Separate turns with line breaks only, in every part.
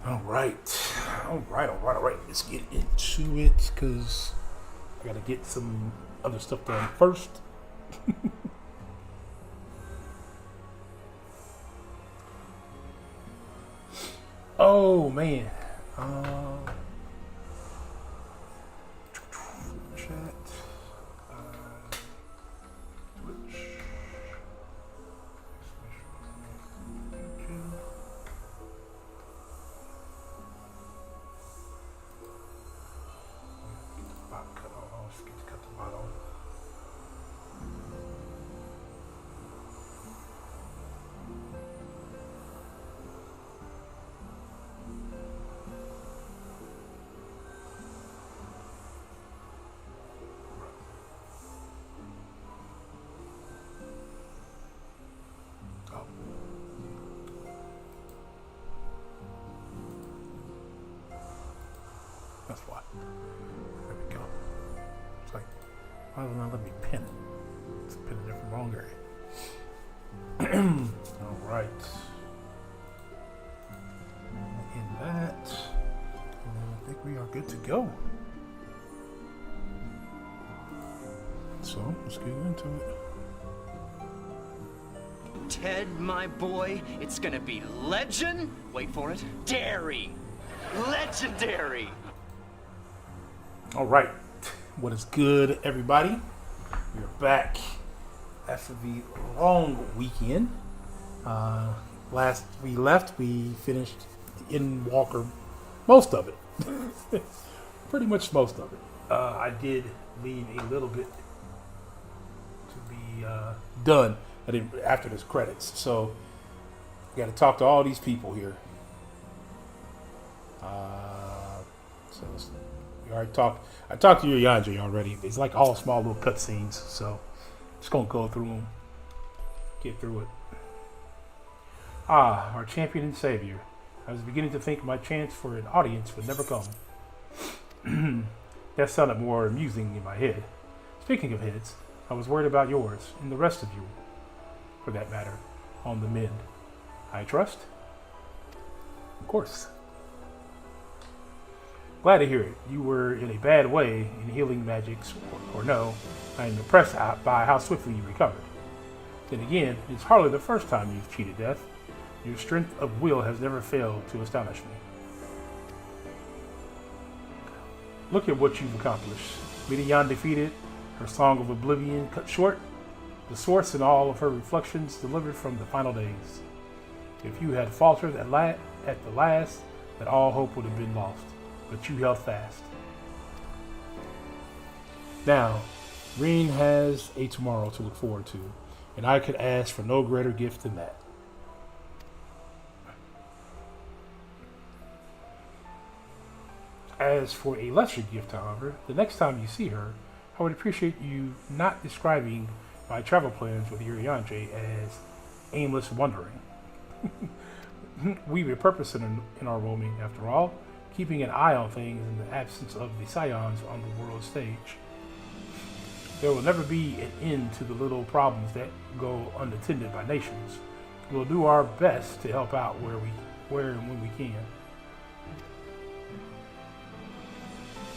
All right. All right. Let's get into it because I got to get some other stuff done first. Oh, man. Chat. Twitch. Cut off. Get to cut the bot off. That's why. There we go. It's like, why doesn't it let me pin it? Let's pin it from wrong area. All right. In that, I think we are good to go. So let's get into it.
Ted, my boy, it's gonna be legend. Wait for it. Dairy. Legendary.
All right, what is good, everybody? We're back after the long weekend. Last we left, we finished the Endwalker, most of it, pretty much most of it. I did leave a little bit to be done. I didn't after this credits, so I got to talk to all these people here. So we already talked. I talked to Yandre already. It's like all small little cutscenes, so just gonna go through them, get through it. Ah, our champion and savior. I was beginning to think my chance for an audience would never come. That sounded more amusing in my head. Speaking of heads, I was worried about yours and the rest of you, for that matter, on the mend. I trust? Of course. Glad to hear it. You were in a bad way in healing magics, or no. I am impressed by how swiftly you recovered. Then again, it's hardly the first time you've cheated death. Your strength of will has never failed to astonish me. Look at what you've accomplished. Meteion defeated, her song of oblivion cut short, the source and all of her reflections delivered from the final days. If you had faltered at the last, then all hope would have been lost. But you held fast. Now, Reen has a tomorrow to look forward to, and I could ask for no greater gift than that. As for a lesser gift, however, the next time you see her, I would appreciate you not describing my travel plans with Yandre as aimless wandering. We have a purpose in our roaming, after all, keeping an eye on things in the absence of the scions on the world stage. There will never be an end to the little problems that go unattended by nations. We'll do our best to help out where and when we can.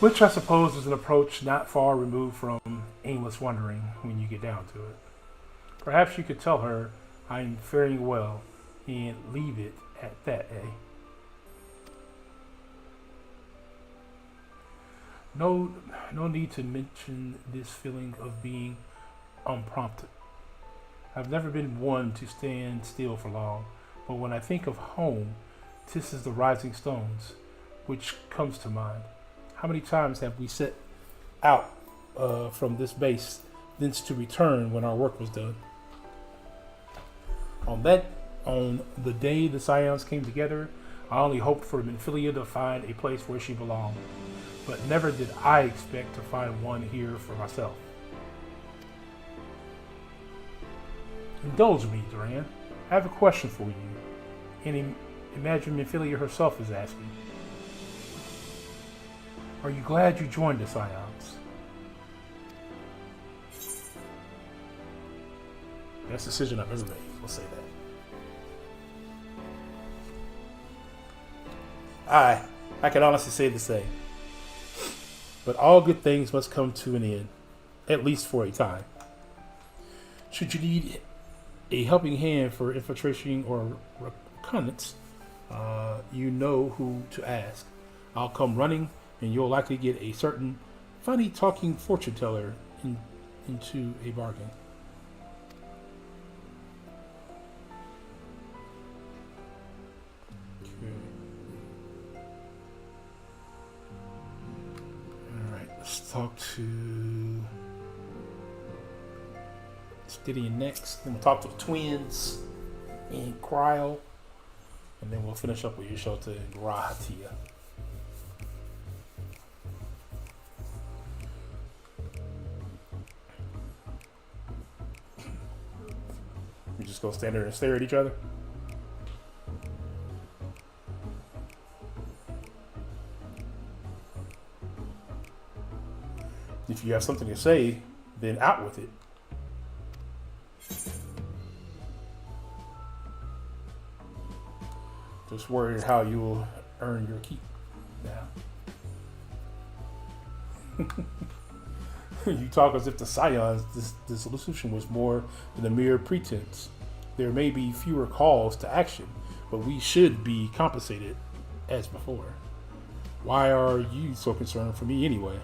Which I suppose is an approach not far removed from aimless wandering when you get down to it. Perhaps you could tell her I'm faring well and leave it at that, eh? No need to mention this feeling of being unprompted. I've never been one to stand still for long, but when I think of home, 'tis the rising stones, which comes to mind. How many times have we set out from this base, thence to return when our work was done? On the day the scions came together, I only hoped for Minfilia to find a place where she belonged. But never did I expect to find one here for myself. Indulge me, Duran. I have a question for you. And imagine Minfilia herself is asking. Are you glad you joined the Scions? Best decision I've ever made. We'll say that. I can honestly say the same. But all good things must come to an end, at least for a time. Should you need a helping hand for infiltration or reconnaissance, you know who to ask. I'll come running, and you'll likely get a certain funny talking fortune teller into a bargain. Okay. Alright, let's talk to Gideon next. Then we'll talk to the twins and Cryo. And then we'll finish up with Yashota and Rahatia. We just go stand there and stare at each other. If you have something to say, then out with it. Just worried how you'll earn your keep now. You talk as if the Scions, this solution was more than a mere pretense. There may be fewer calls to action, but we should be compensated as before. Why are you so concerned for me anyway?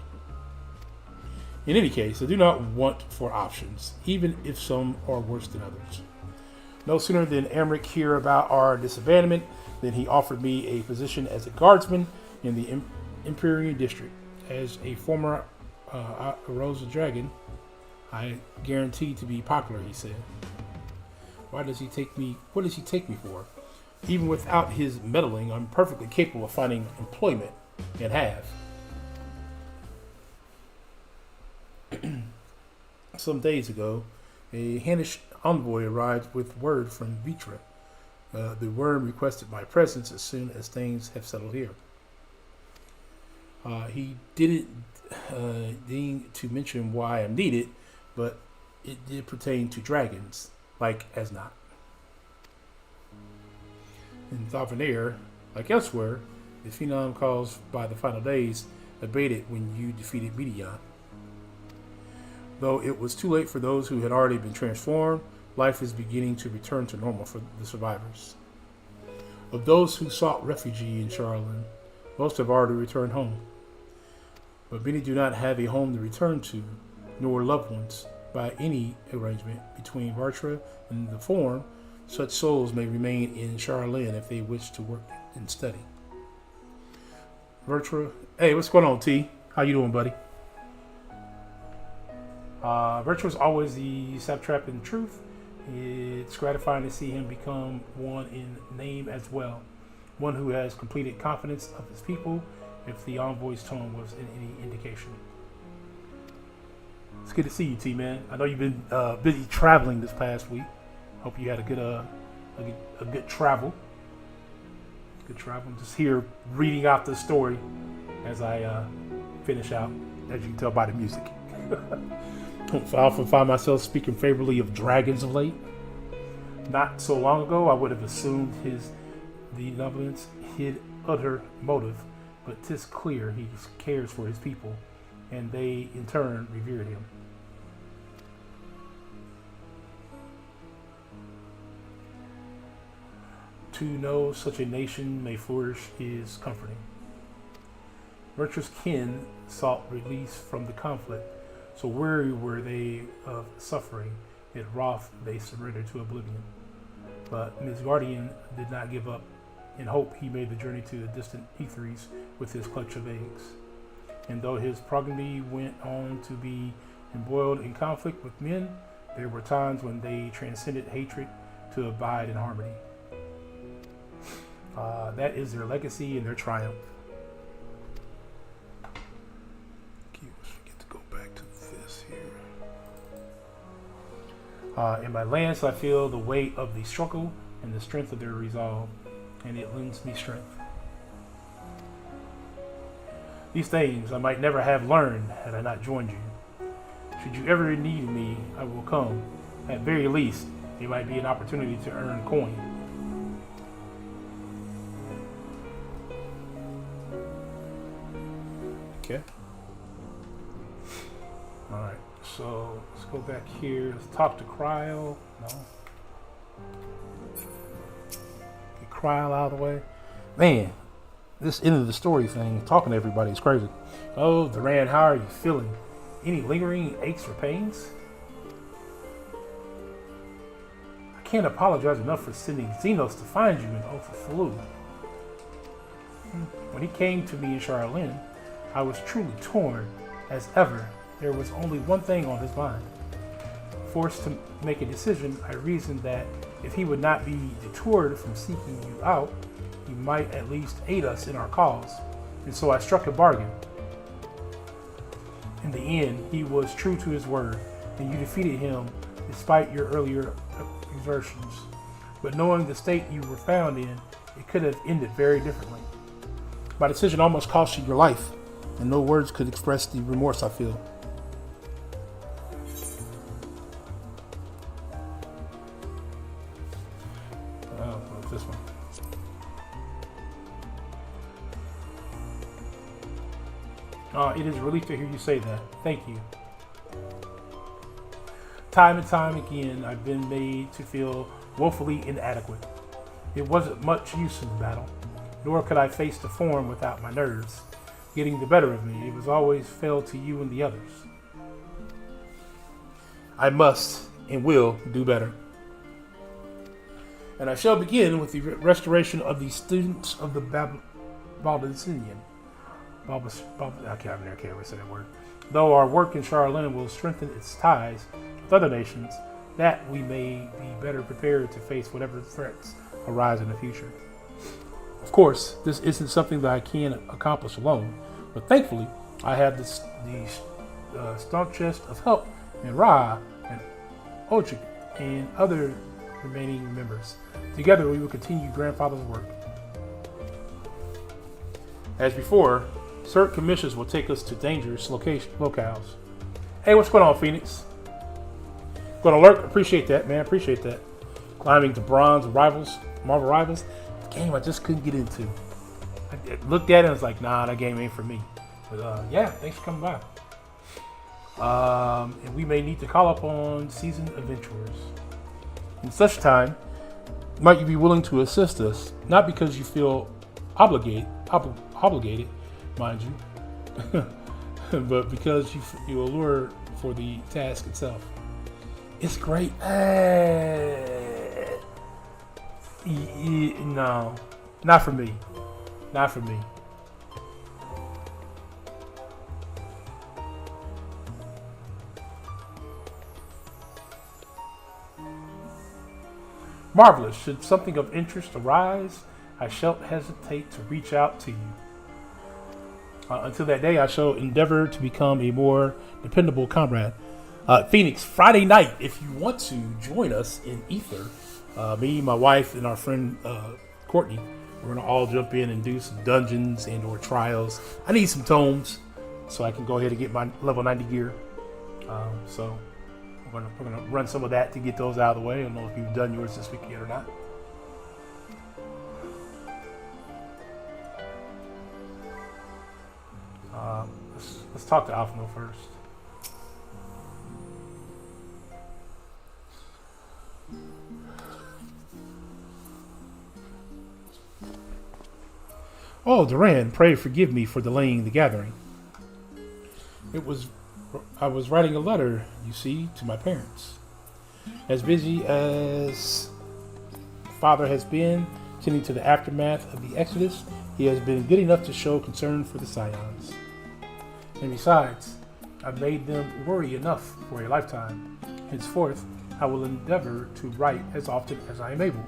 In any case, I do not want for options, even if some are worse than others. No sooner than Amric hear about our disabandonment than he offered me a position as a guardsman in the Imperial District. As a former Rosa Dragon, I guarantee to be popular, he said. What does he take me for? Even without his meddling, I'm perfectly capable of finding employment, and have. Some days ago, a Hannish envoy arrived with word from Vitra. The worm requested my presence as soon as things have settled here. He didn't deign to mention why I'm needed, but it did pertain to dragons, like as not. In Thavenair, like elsewhere, the phenom caused by the final days abated when you defeated Meteion. Though it was too late for those who had already been transformed, life is beginning to return to normal for the survivors. Of those who sought refuge in Charlene, most have already returned home. But many do not have a home to return to, nor loved ones. By any arrangement between Vartra and the Form, such souls may remain in Charlene if they wish to work and study. Vartra, hey, what's going on, T? How you doing, buddy? Virtue is always the satrap in truth. It's gratifying to see him become one in name as well. One who has completed confidence of his people, if the envoy's tone was in any indication. It's good to see you, T-Man. I know you've been busy traveling this past week. Hope you had a good travel. Good travel. I'm just here reading out the story as I finish out, as you can tell by the music. I often find myself speaking favorably of dragons of late. Not so long ago, I would have assumed the benevolence hid other motive, but 'tis clear he cares for his people, and they in turn revered him. To know such a nation may flourish is comforting. Virtuous kin sought release from the conflict. So weary were they of suffering, yet wroth they surrendered to oblivion. But Misgardian did not give up. In hope, he made the journey to the distant Etheries with his clutch of eggs. And though his progeny went on to be embroiled in conflict with men, there were times when they transcended hatred to abide in harmony. That is their legacy and their triumph. In my lance, I feel the weight of the struggle and the strength of their resolve, and it lends me strength. These things I might never have learned had I not joined you. Should you ever need me, I will come. At very least, it might be an opportunity to earn coin. Okay. Alright, so let's go back here. Let's talk to Cryo. No. Get Cryo out of the way. Man, this end of the story thing, talking to everybody is crazy. Oh, Duran, how are you feeling? Any lingering aches or pains? I can't apologize enough for sending Zenos to find you in Alpha Flu. When he came to me in Charlene, I was truly torn. As ever, there was only one thing on his mind. Forced to make a decision, I reasoned that if he would not be deterred from seeking you out, he might at least aid us in our cause. And so I struck a bargain. In the end, he was true to his word, and you defeated him despite your earlier exertions. But knowing the state you were found in, it could have ended very differently. My decision almost cost you your life, and no words could express the remorse I feel. This one. It is a relief to hear you say that. Thank you. Time and time again, I've been made to feel woefully inadequate. It wasn't much use in the battle, nor could I face the form without my nerves getting the better of me. It was always fell to you and the others. I must and will do better. And I shall begin with the restoration of the students of the Baldinian. I can't ever say that word. Though our work in Charlene will strengthen its ties with other nations, that we may be better prepared to face whatever threats arise in the future. Of course, this isn't something that I can accomplish alone, but thankfully, I have the staunch chest of help in Ra and Ojik and other remaining members. Together, we will continue Grandfather's work. As before, certain commissions will take us to dangerous locales. Hey, what's going on, Phoenix? Going to lurk? Appreciate that, man. Appreciate that. Climbing to bronze rivals, Marvel Rivals. Game I just couldn't get into. I looked at it and was like, nah, that game ain't for me. But yeah, thanks for coming by. And we may need to call up on seasoned adventurers. In such time, might you be willing to assist us? Not because you feel obligated, mind you, but because you allure for the task itself. It's great. No, not for me. Not for me. Marvelous. Should something of interest arise, I shan't hesitate to reach out to you. Until that day, I shall endeavor to become a more dependable comrade. Phoenix, Friday night, if you want to join us in Ether, me, my wife, and our friend Courtney, we're going to all jump in and do some dungeons and or trials. I need some tomes so I can go ahead and get my level 90 gear. So we're gonna run some of that to get those out of the way. I don't know if you've done yours this week yet or not. Let's talk to Alphino first. Oh, Duran, pray forgive me for delaying the gathering. I was writing a letter, you see, to my parents. As busy as father has been tending to the aftermath of the Exodus, he has been good enough to show concern for the Scions. And besides, I've made them worry enough for a lifetime. Henceforth, I will endeavor to write as often as I am able.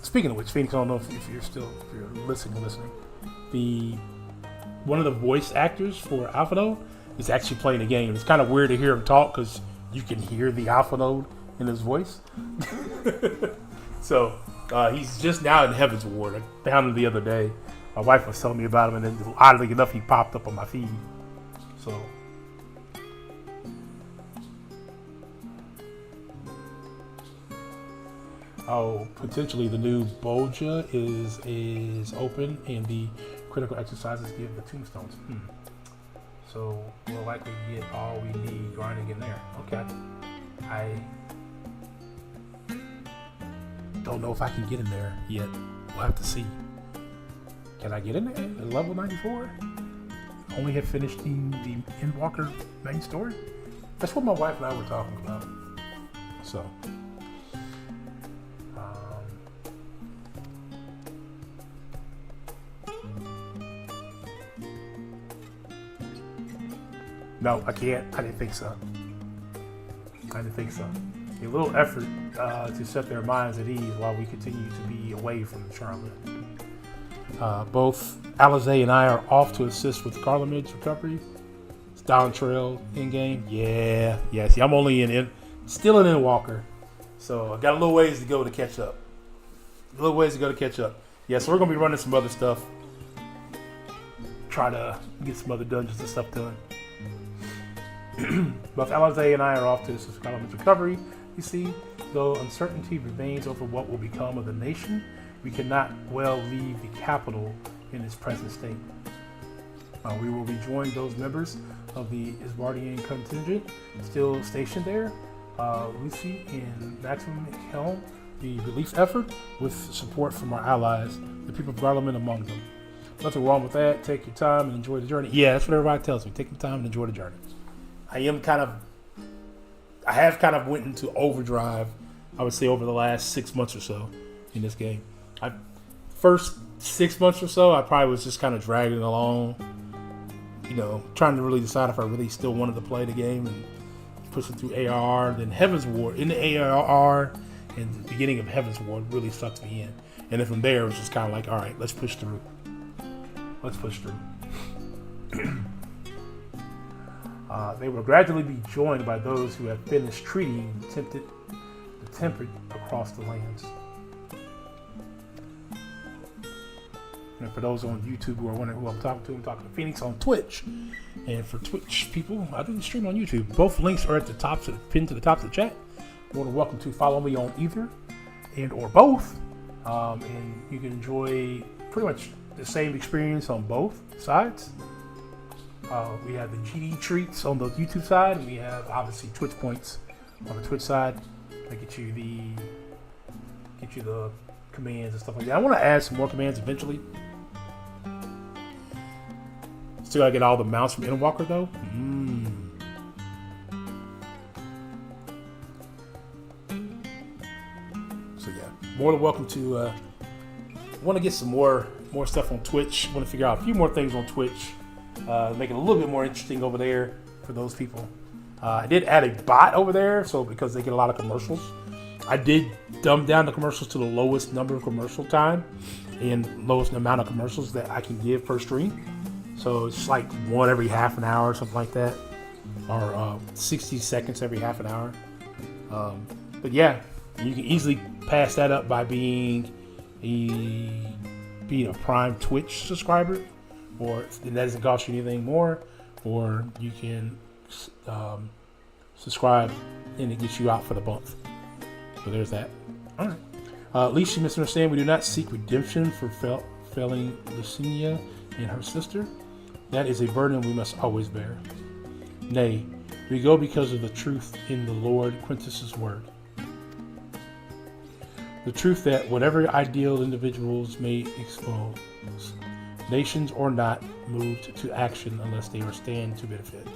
Speaking of which, Phoenix, I don't know if you're listening. One of the voice actors for Alpha Node is actually playing the game. It's kind of weird to hear him talk because you can hear the Alpha Node in his voice. So he's just now in Heaven's Ward. I found him the other day. My wife was telling me about him, and then oddly enough, he popped up on my feed. So. Oh, potentially the new Bolja is open, and the critical exercises give the tombstones. So we'll likely get all we need grinding in there. Okay. I don't know if I can get in there yet. We'll have to see. Can I get in there at level 94? Only have finished the Endwalker main story? That's what my wife and I were talking about. So. No, I can't. I didn't think so. A little effort to set their minds at ease while we continue to be away from Charlotte. Both Alizé and I are off to assist with Garlemald's recovery. It's down trail in game. Yeah. See, I'm only still in Endwalker, so I got a little ways to go to catch up. Yeah, so we're gonna be running some other stuff. Try to get some other dungeons and stuff done. Both Alizé and I are off to assist Garlemald's recovery. You see, though uncertainty remains over what will become of the nation, we cannot well leave the capital in its present state. We will rejoin those members of the Isbardian contingent still stationed there, Lucy and Maximum helm the relief effort with support from our allies, the people of Garlemald among them. Nothing wrong with that. Take your time and enjoy the journey. Yeah, that's what everybody tells me. Take your time and enjoy the journey. I have kind of went into overdrive, I would say, over the last 6 months or so in this game. First 6 months or so, I probably was just kind of dragging along, trying to really decide if I really still wanted to play the game and pushing through ARR. Then Heaven's Ward, in the ARR and the beginning of Heaven's Ward really sucked me in. And then from there, it was just kind of like, all right, let's push through. They will gradually be joined by those who have finished treating the temperate across the lands. And for those on YouTube who are wondering who I'm talking to Phoenix on Twitch. And for Twitch people, I do the stream on YouTube. Both links are at the top, pinned to the top of the chat. You're more than welcome to follow me on either and or both. And you can enjoy pretty much the same experience on both sides. We have the GD treats on the YouTube side, and we have obviously Twitch points on the Twitch side that get you the commands and stuff like that. I want to add some more commands eventually. Still gotta get all the mounts from Endwalker though. So yeah, more than welcome to. Want to get some more stuff on Twitch. Want to figure out a few more things on Twitch. Make it a little bit more interesting over there for those people. I did add a bot over there, so because they get a lot of commercials. I did dumb down the commercials to the lowest number of commercial time and lowest amount of commercials that I can give per stream. So it's like one every half an hour or something like that, or 60 seconds every half an hour. But yeah, you can easily pass that up by being a Prime Twitch subscriber, or that doesn't cost you anything more, or you can subscribe and it gets you out for the month. So there's that. All right. At least you misunderstand. We do not seek redemption for failing Lucinia and her sister. That is a burden we must always bear. Nay, we go because of the truth in the Lord Quintus's word. The truth that whatever ideal individuals may expose, nations or not, moved to action unless they are stand to benefit.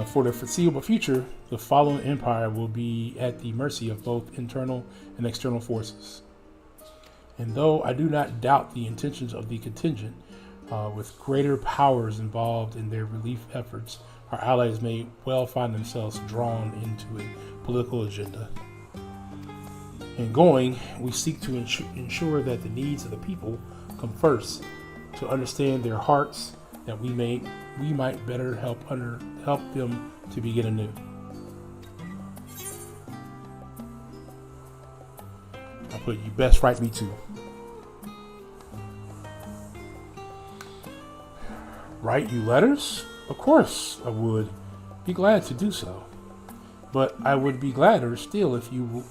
For the foreseeable future, the fallen empire will be at the mercy of both internal and external forces. And though I do not doubt the intentions of the contingent, with greater powers involved in their relief efforts, our allies may well find themselves drawn into a political agenda. In going, we seek to ensure that the needs of the people come first, to understand their hearts, that we might better help them to begin anew. I put, you best write me too. Write you letters? Of course I would be glad to do so. But I would be gladder still if you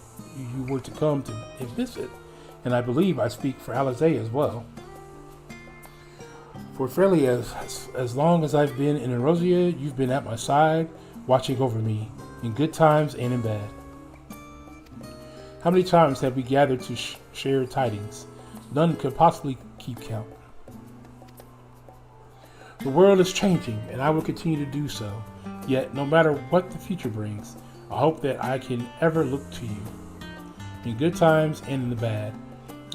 were to come to visit, and I believe I speak for Alizé as well. For fairly as long as I've been in Erosia, you've been at my side, watching over me, in good times and in bad. How many times have we gathered to share tidings? None could possibly keep count. The world is changing, and I will continue to do so. Yet, no matter what the future brings, I hope that I can ever look to you, in good times and in the bad,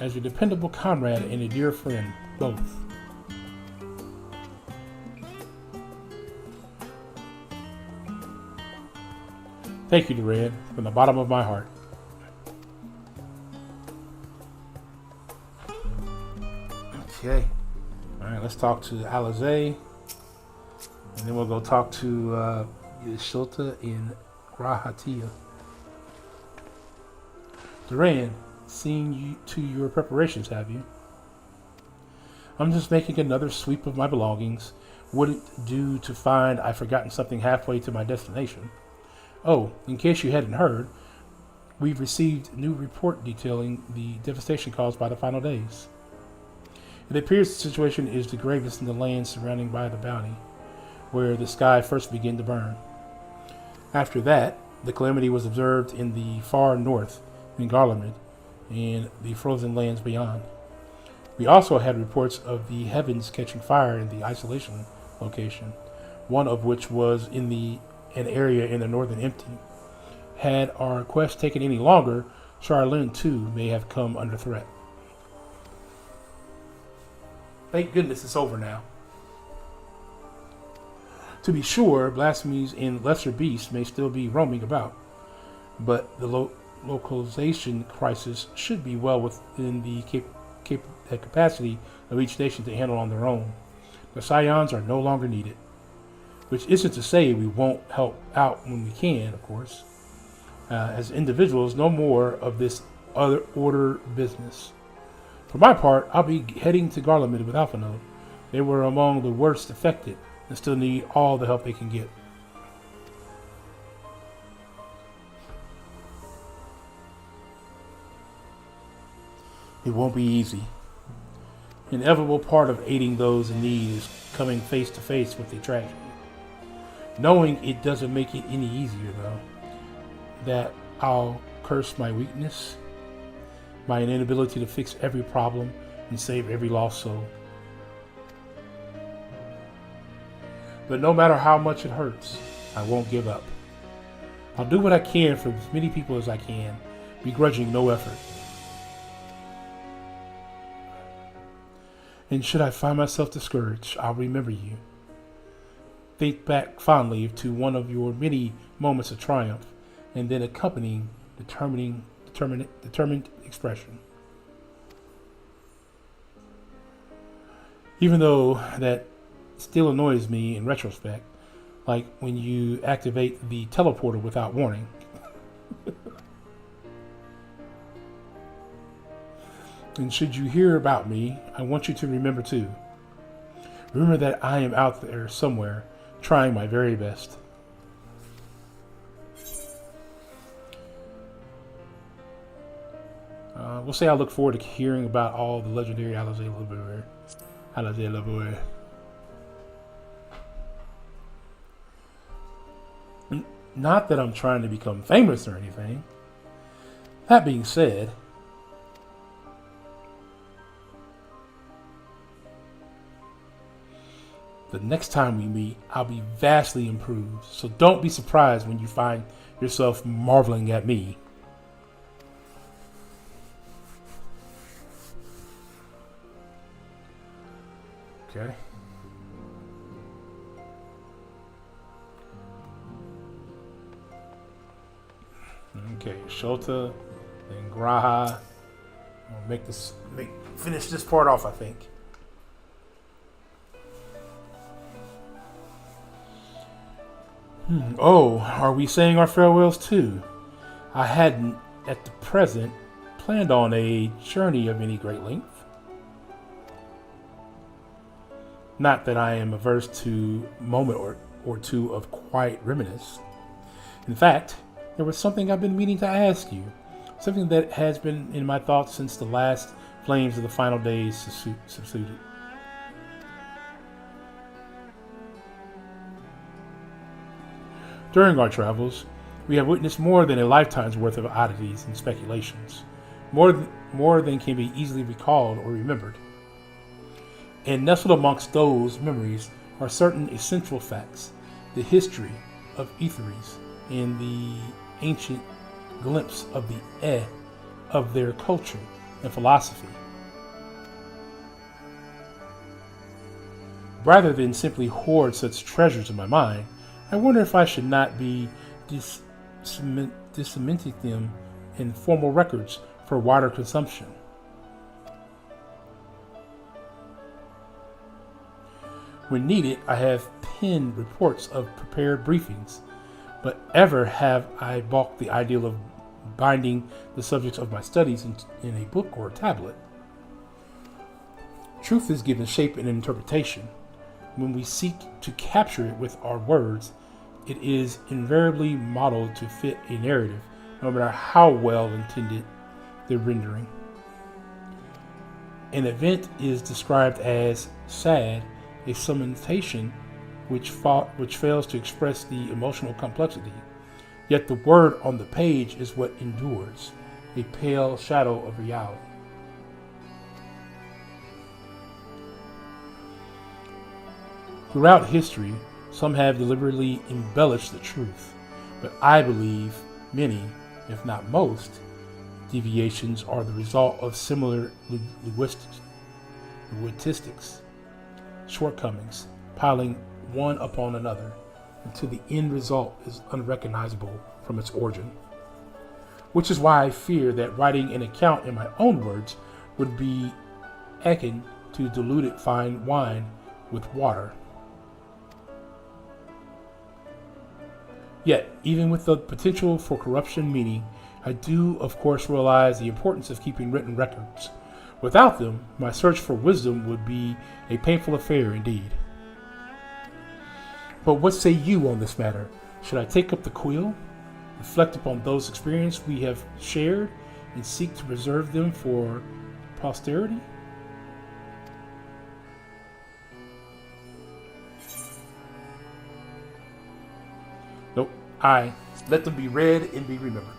as a dependable comrade and a dear friend, both. Thank you, Duran, from the bottom of my heart. Okay. Alright, let's talk to Alizé. And then we'll go talk to Shilta in Grahatia. Duran, seeing you to your preparations, have you? I'm just making another sweep of my belongings. Wouldn't do to find I've forgotten something halfway to my destination. Oh, in case you hadn't heard, we've received new report detailing the devastation caused by the final days. It appears the situation is the gravest in the land surrounding by the bounty, where the sky first began to burn. After that, the calamity was observed in the far north, in Garlemald, and the frozen lands beyond. We also had reports of the heavens catching fire in the isolation location, one of which was in an area in the northern empty. Had our quest taken any longer, Charlene too may have come under threat. Thank goodness it's over now. To be sure, blasphemies and lesser beasts may still be roaming about, but the localization crisis should be well within the capacity of each nation to handle on their own. The Scions are no longer needed, which isn't to say we won't help out when we can, of course. As individuals, no more of this other order business. For my part, I'll be heading to Garlemald with Alphanode. They were among the worst affected and still need all the help they can get. It won't be easy. An inevitable part of aiding those in need is coming face to face with the tragedy. Knowing it doesn't make it any easier, though, that I'll curse my weakness, my inability to fix every problem and save every lost soul. But no matter how much it hurts, I won't give up. I'll do what I can for as many people as I can, begrudging no effort. And should I find myself discouraged, I'll remember you. Think back fondly to one of your many moments of triumph, and then accompanying determined expression. Even though that still annoys me in retrospect, like when you activate the teleporter without warning. And should you hear about me, I want you to remember too. Remember that I am out there somewhere, trying my very best. We'll say I look forward to hearing about all the legendary Alizé Labour. Alizé Labour. Not that I'm trying to become famous or anything. That being said, the next time we meet, I'll be vastly improved. So don't be surprised when you find yourself marveling at me. Okay. Okay, Shota and Graha. I'll finish this part off, I think. Oh, are we saying our farewells too? I hadn't, at the present, planned on a journey of any great length. Not that I am averse to a moment or two of quiet reminiscence. In fact, there was something I've been meaning to ask you. Something that has been in my thoughts since the last flames of the final days subsided. During our travels, we have witnessed more than a lifetime's worth of oddities and speculations, more than can be easily recalled or remembered. And nestled amongst those memories are certain essential facts, the history of Etheres and the ancient glimpse of the of their culture and philosophy. Rather than simply hoard such treasures in my mind, I wonder if I should not be disseminating them in formal records for wider consumption. When needed, I have penned reports of prepared briefings, but ever have I balked the ideal of binding the subjects of my studies in a book or a tablet. Truth is given shape and interpretation. When we seek to capture it with our words, it is invariably modeled to fit a narrative, no matter how well intended the rendering. An event is described as sad, a summation which fails to express the emotional complexity. Yet the word on the page is what endures, a pale shadow of reality. Throughout history, some have deliberately embellished the truth, but I believe many, if not most, deviations are the result of similar linguistics, shortcomings, piling one upon another, until the end result is unrecognizable from its origin. Which is why I fear that writing an account in my own words would be akin to diluted fine wine with water. Yet, even with the potential for corruption meaning, I do of course realize the importance of keeping written records. Without them, my search for wisdom would be a painful affair indeed. But what say you on this matter? Should I take up the quill, reflect upon those experiences we have shared, and seek to preserve them for posterity? Nope. Let them be read and be remembered.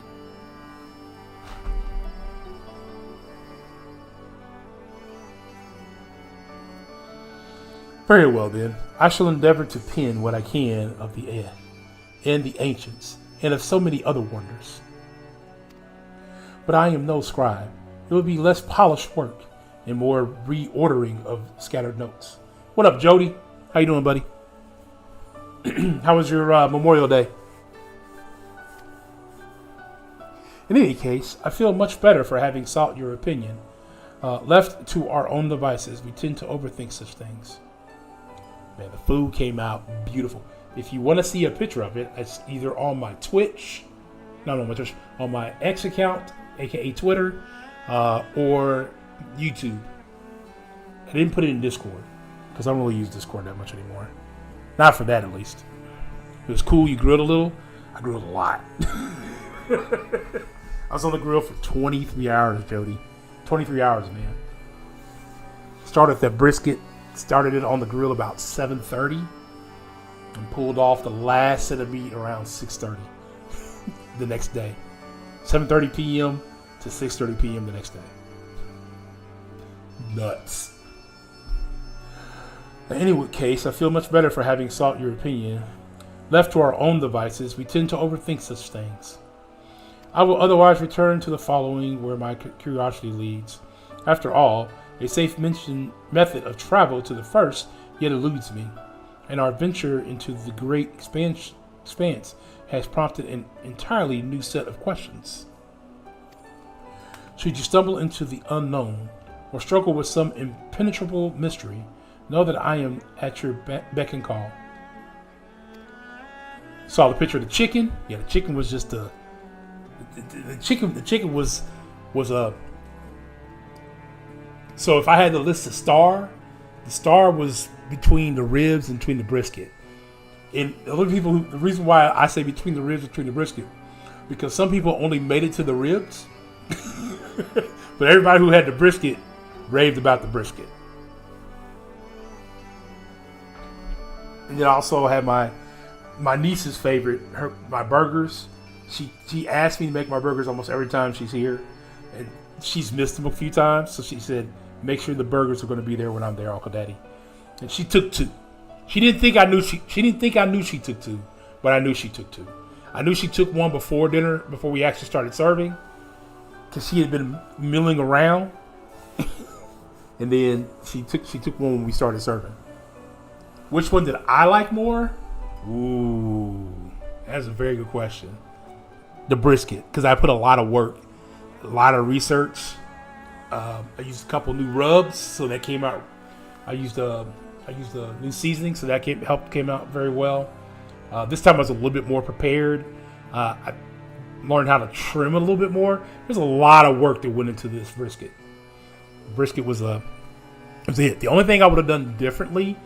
Very well then, I shall endeavor to pen what I can of the and the ancients, and of so many other wonders. But I am no scribe. It will be less polished work and more reordering of scattered notes. What up, Jody? How you doing, buddy? How was your Memorial Day? In any case, I feel much better for having sought your opinion. Left to our own devices, we tend to overthink such things. Man, the food came out beautiful. If you want to see a picture of it, it's either on my Twitch, on my X account, aka Twitter, or YouTube. I didn't put it in Discord because I don't really use Discord that much anymore. Not for that, at least. It was cool. You grilled a little. I grilled a lot. I was on the grill for 23 hours, Jody. 23 hours, man. Started that brisket. Started it on the grill about 7:30 and pulled off the last set of meat around 6:30 the next day. 7:30 p.m. to 6:30 p.m. the next day. Nuts. In any case, I feel much better for having sought your opinion. Left to our own devices, we tend to overthink such things. I will otherwise return to the following where my curiosity leads. After all, a safe method of travel to the first yet eludes me, and our venture into the great expanse has prompted an entirely new set of questions. Should you stumble into the unknown, or struggle with some impenetrable mystery, know that I am at your beck and call. Saw the picture of the chicken. Yeah, the chicken was just the chicken was a. So if I had to list the star was between the ribs and between the brisket. And a lot of people, the reason why I say between the ribs and between the brisket, because some people only made it to the ribs, but everybody who had the brisket raved about the brisket. And then I also had my my niece's favorite, my burgers. She asked me to make my burgers almost every time she's here, and she's missed them a few times. So she said, "Make sure the burgers are going to be there when I'm there, Uncle Daddy." And she took 2. She didn't think I knew she took 2, but I knew she took 2. I knew she took one before dinner, before we actually started serving, because she had been milling around, and then she took one when we started serving. Which one did I like more? Ooh, that's a very good question. The brisket, because I put a lot of work, a lot of research. I used a couple new rubs, so that came out. I used a new seasoning, so that came out very well. This time I was a little bit more prepared. I learned how to trim it a little bit more. There's a lot of work that went into this brisket. Brisket was it. The only thing I would have done differently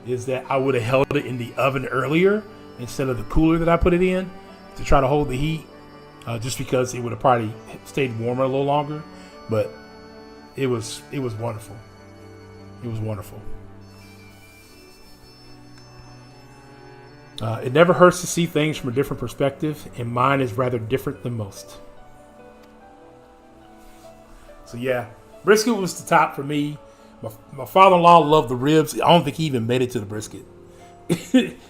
is that I would have held it in the oven earlier instead of the cooler that I put it in to try to hold the heat. Just because it would have probably stayed warmer a little longer, but it was wonderful. It was wonderful. It never hurts to see things from a different perspective, and mine is rather different than most. So yeah, brisket was the top for me. My father-in-law loved the ribs. I don't think he even made it to the brisket.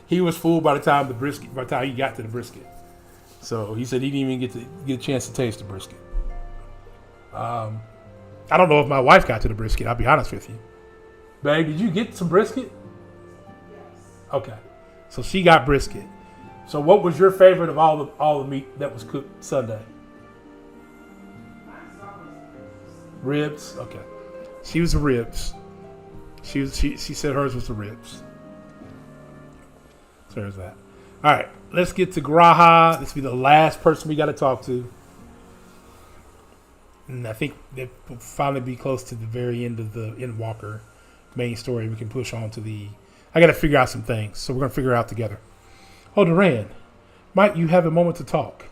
He was fooled by the time he got to the brisket. So he said he didn't even get a chance to taste the brisket. I don't know if my wife got to the brisket. I'll be honest with you. Babe, did you get some brisket? Yes. Okay. So she got brisket. So what was your favorite of all the meat that was cooked Sunday? Ribs. Okay. She was the ribs. She said hers was the ribs. So there's that. All right. Let's get to Graha. This will be the last person we got to talk to. And I think that will finally be close to the very end of the Endwalker main story. We can push on to I got to figure out some things. So we're going to figure it out together. Oh, Duran, might you have a moment to talk?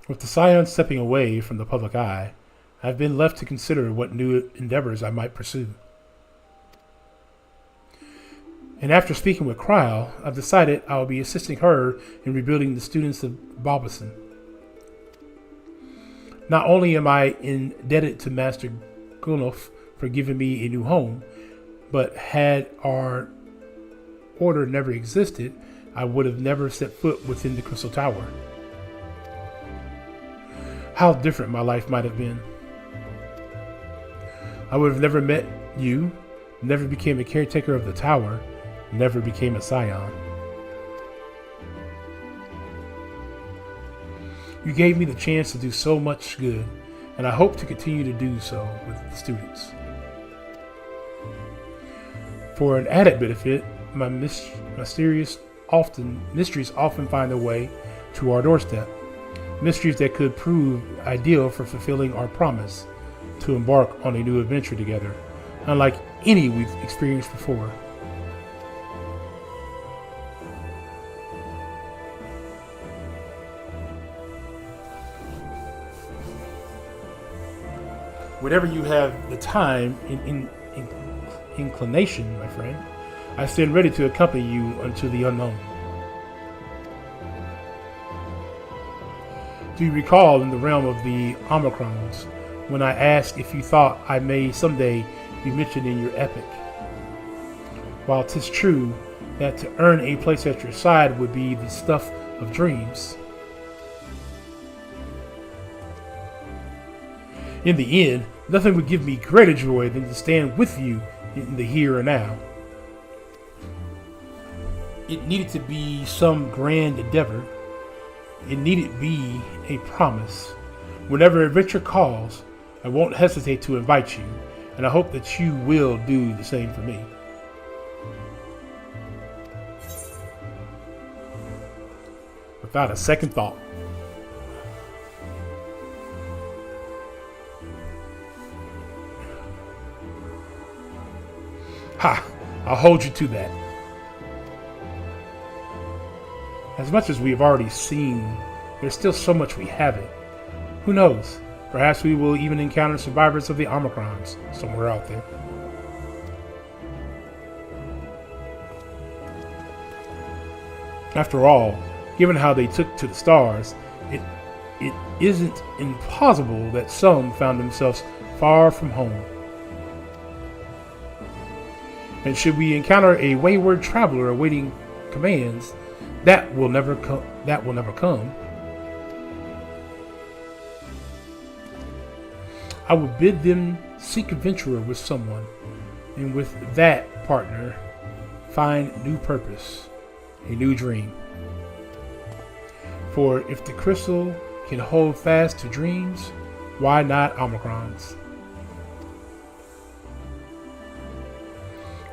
With the Scion stepping away from the public eye, I've been left to consider what new endeavors I might pursue. And after speaking with Kryl, I've decided I will be assisting her in rebuilding the students of Balbison. Not only am I indebted to Master Gunulf for giving me a new home, but had our order never existed, I would have never set foot within the Crystal Tower. How different my life might have been. I would have never met you, never became a caretaker of the tower, never became a Scion. You gave me the chance to do so much good, and I hope to continue to do so with the students. For an added benefit, my mysteries often find their way to our doorstep. Mysteries that could prove ideal for fulfilling our promise to embark on a new adventure together, unlike any we've experienced before. Whenever you have the time and inclination, my friend, I stand ready to accompany you unto the unknown. Do you recall in the realm of the Omicrons, when I asked if you thought I may someday be mentioned in your epic? While 'tis true that to earn a place at your side would be the stuff of dreams, in the end, nothing would give me greater joy than to stand with you in the here and now. It needed to be some grand endeavor. It needed be a promise. Whenever adventure calls, I won't hesitate to invite you, and I hope that you will do the same for me. Without a second thought. Ha! I'll hold you to that. As much as we have already seen, there's still so much we haven't. Who knows? Perhaps we will even encounter survivors of the Omicrons somewhere out there. After all, given how they took to the stars, it isn't impossible that some found themselves far from home. And should we encounter a wayward traveler awaiting commands, that will never come. I would bid them seek adventure with someone, and with that partner, find new purpose, a new dream. For if the crystal can hold fast to dreams, why not Omicrons?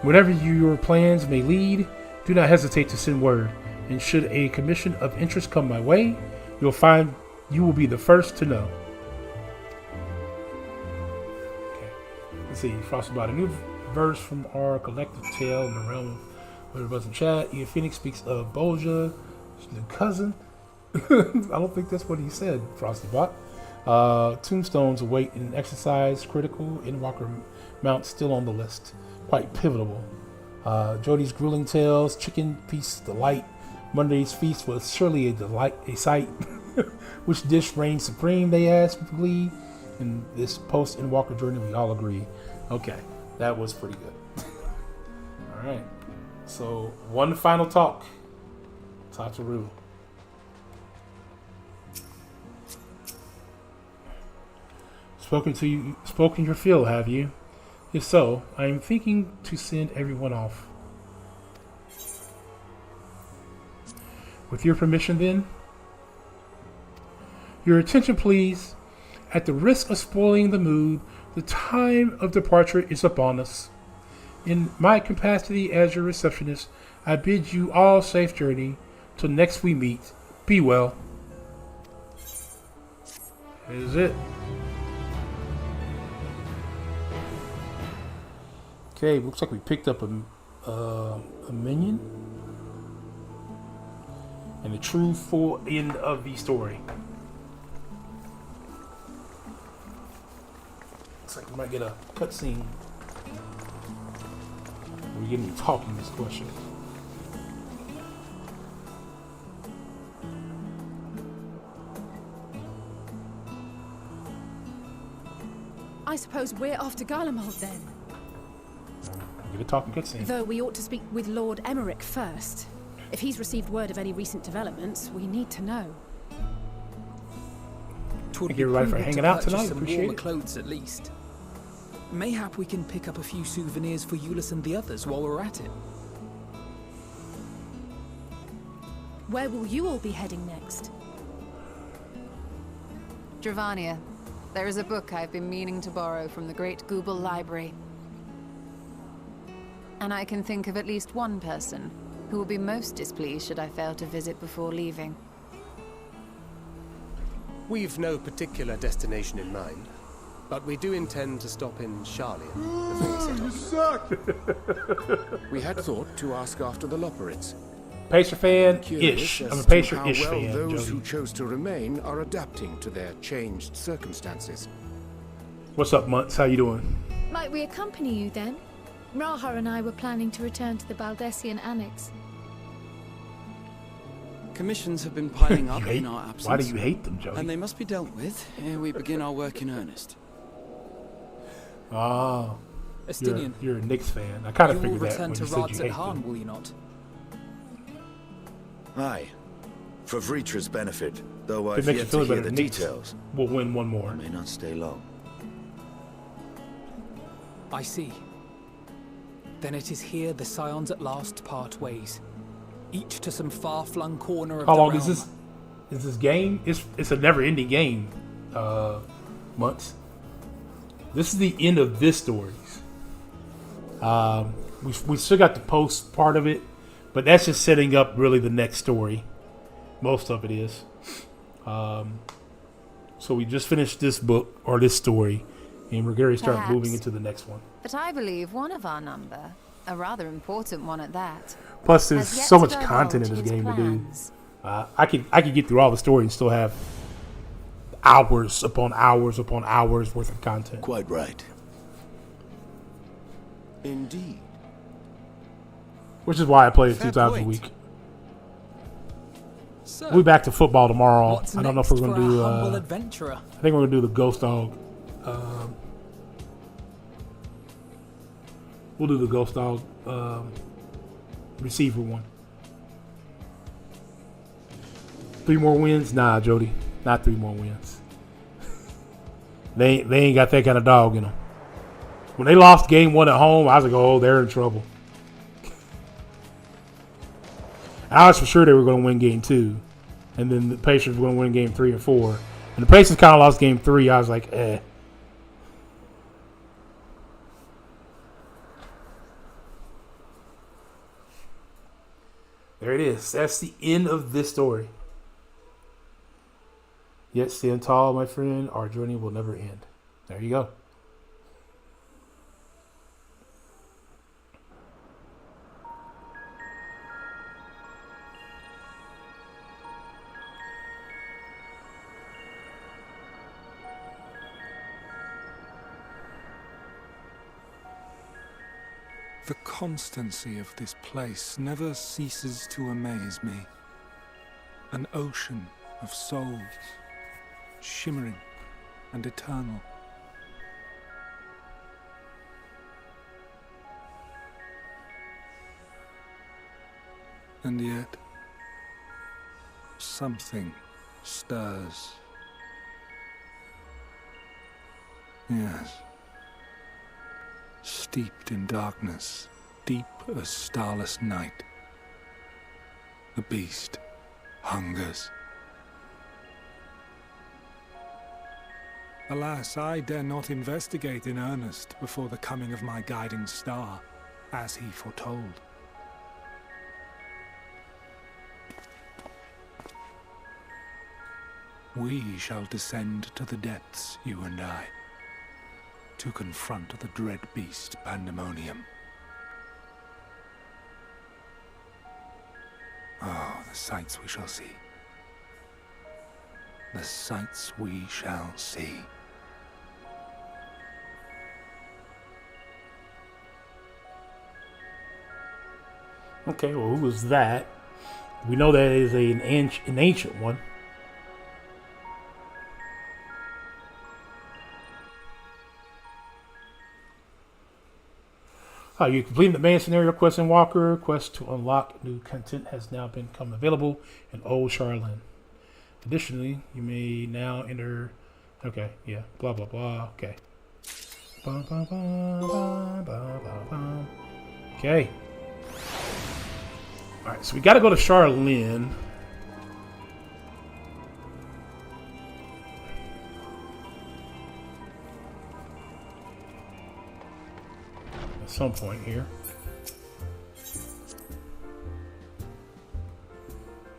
Whatever your plans may lead, do not hesitate to send word, and should a commission of interest come my way, you'll find you will be the first to know. Okay. Let's see, Frostbite, a new verse from our collective tale in the realm of what it was in chat. Ian Phoenix speaks of Bolja, his new cousin. I don't think that's what he said, Frostybot. Tombstones await an exercise critical. Endwalker mount still on the list. Quite pivotal. Jody's grueling tales, chicken feast delight. Monday's feast was surely a sight. Which dish reigned supreme, they asked with glee. In this post-Endwalker journey, we all agree. Okay, that was pretty good. Alright, so one final talk. Tataru. Spoken your fill, have you? If so, I am thinking to send everyone off. With your permission, then? Your attention, please. At the risk of spoiling the mood, the time of departure is upon us. In my capacity as your receptionist, I bid you all safe journey. Till next we meet. Be well. That is it. Okay, looks like we picked up a minion. And the true full end of the story. Looks like we might get a cutscene. We're getting talking this question.
I suppose we're off to Garlemald then.
Get a talking cutscene.
Though we ought to speak with Lord Emmerich first. If he's received word of any recent developments, we need to know.
Thank you everybody for hanging out tonight. Appreciate it.
Clothes at least. Mayhap we can pick up a few souvenirs for Euless and the others while we're at it.
Where will you all be heading next?
Dravania. There is a book I've been meaning to borrow from the Great Google Library. And I can think of at least one person who will be most displeased should I fail to visit before leaving.
We've no particular destination in mind, but we do intend to stop in Charlian before we set off.
We had thought to ask after the Loporits.
Pacer fan-ish. I'm a Pacer-ish
how well
fan,
those
Jody.
who chose to remain are adapting to their changed circumstances.
What's up, Muntz? How you doing?
Might we accompany you then? Raha and I were planning to return to the Baldessian Annex.
Commissions have been piling up in our absence.
Why do you hate them, Jody?
And they must be dealt with ere we begin our work in earnest.
Ah,
Estinian,
you're a Knicks fan. I kind of
you will
figured that
return
when
to
you said
Rads
you
at
hate
Han,
them.
will you not?
Aye. For Vritra's benefit, though
If
I've
it makes you
yet
feel
to hear
better,
the
Knicks
details.
will win one more.
I may not stay long.
I see. Then it is here the Scions at last part ways. Each to some far-flung corner of
How
the
long
realm.
is this? Is this game? It's a never-ending game. Months. This is the end of this story. We still got the post part of it, but that's just setting up really the next story. Most of it is. So we just finished this book or this story, and we're going to start
Perhaps.
moving into the next one.
But I believe one of our number, a rather important one at that,
Plus, there's
has yet
so
to
much
divulge
content in this
his
game to do.
plans.
I could get through all the story and still have hours upon hours upon hours worth of content.
Quite right.
Indeed.
Which is why I play it
Fair
2 times a
point.
week.
So,
We'll be back to football tomorrow.
what's
I don't know if
next
we're going
for
to
our
do.
humble adventurer?
I think we're going to do the Ghost Dog. We'll do the Ghost Dog receiver one. 3 more wins? Nah, Jody. Not 3 more wins. They ain't got that kind of dog in them. When they lost game 1 at home, I was like, oh, they're in trouble. I was for sure they were going to win game 2. And then the Pacers were going to win game 3 and 4. And the Pacers kind of lost game 3. I was like, eh. There it is. That's the end of this story. Yet stand tall, my friend. Our journey will never end. There you go.
The constancy of this place never ceases to amaze me. An ocean of souls, shimmering and eternal. And yet, something stirs. Yes. Steeped in darkness, deep as starless night. The beast hungers. Alas, I dare not investigate in earnest before the coming of my guiding star, as he foretold. We shall descend to the depths, you and I, to confront the dread beast Pandemonium. Oh, the sights we shall see. The sights we shall see.
Okay, well, who was that? We know that is an ancient one. You completed the main scenario quest in Walker. Quest to unlock new content has now become available in Old Charlene. Additionally, you may now enter. Okay, yeah, blah blah blah. Okay. Ba, ba, ba, ba, ba, ba, ba. Okay. All right, so we got to go to Charlene. Some point here.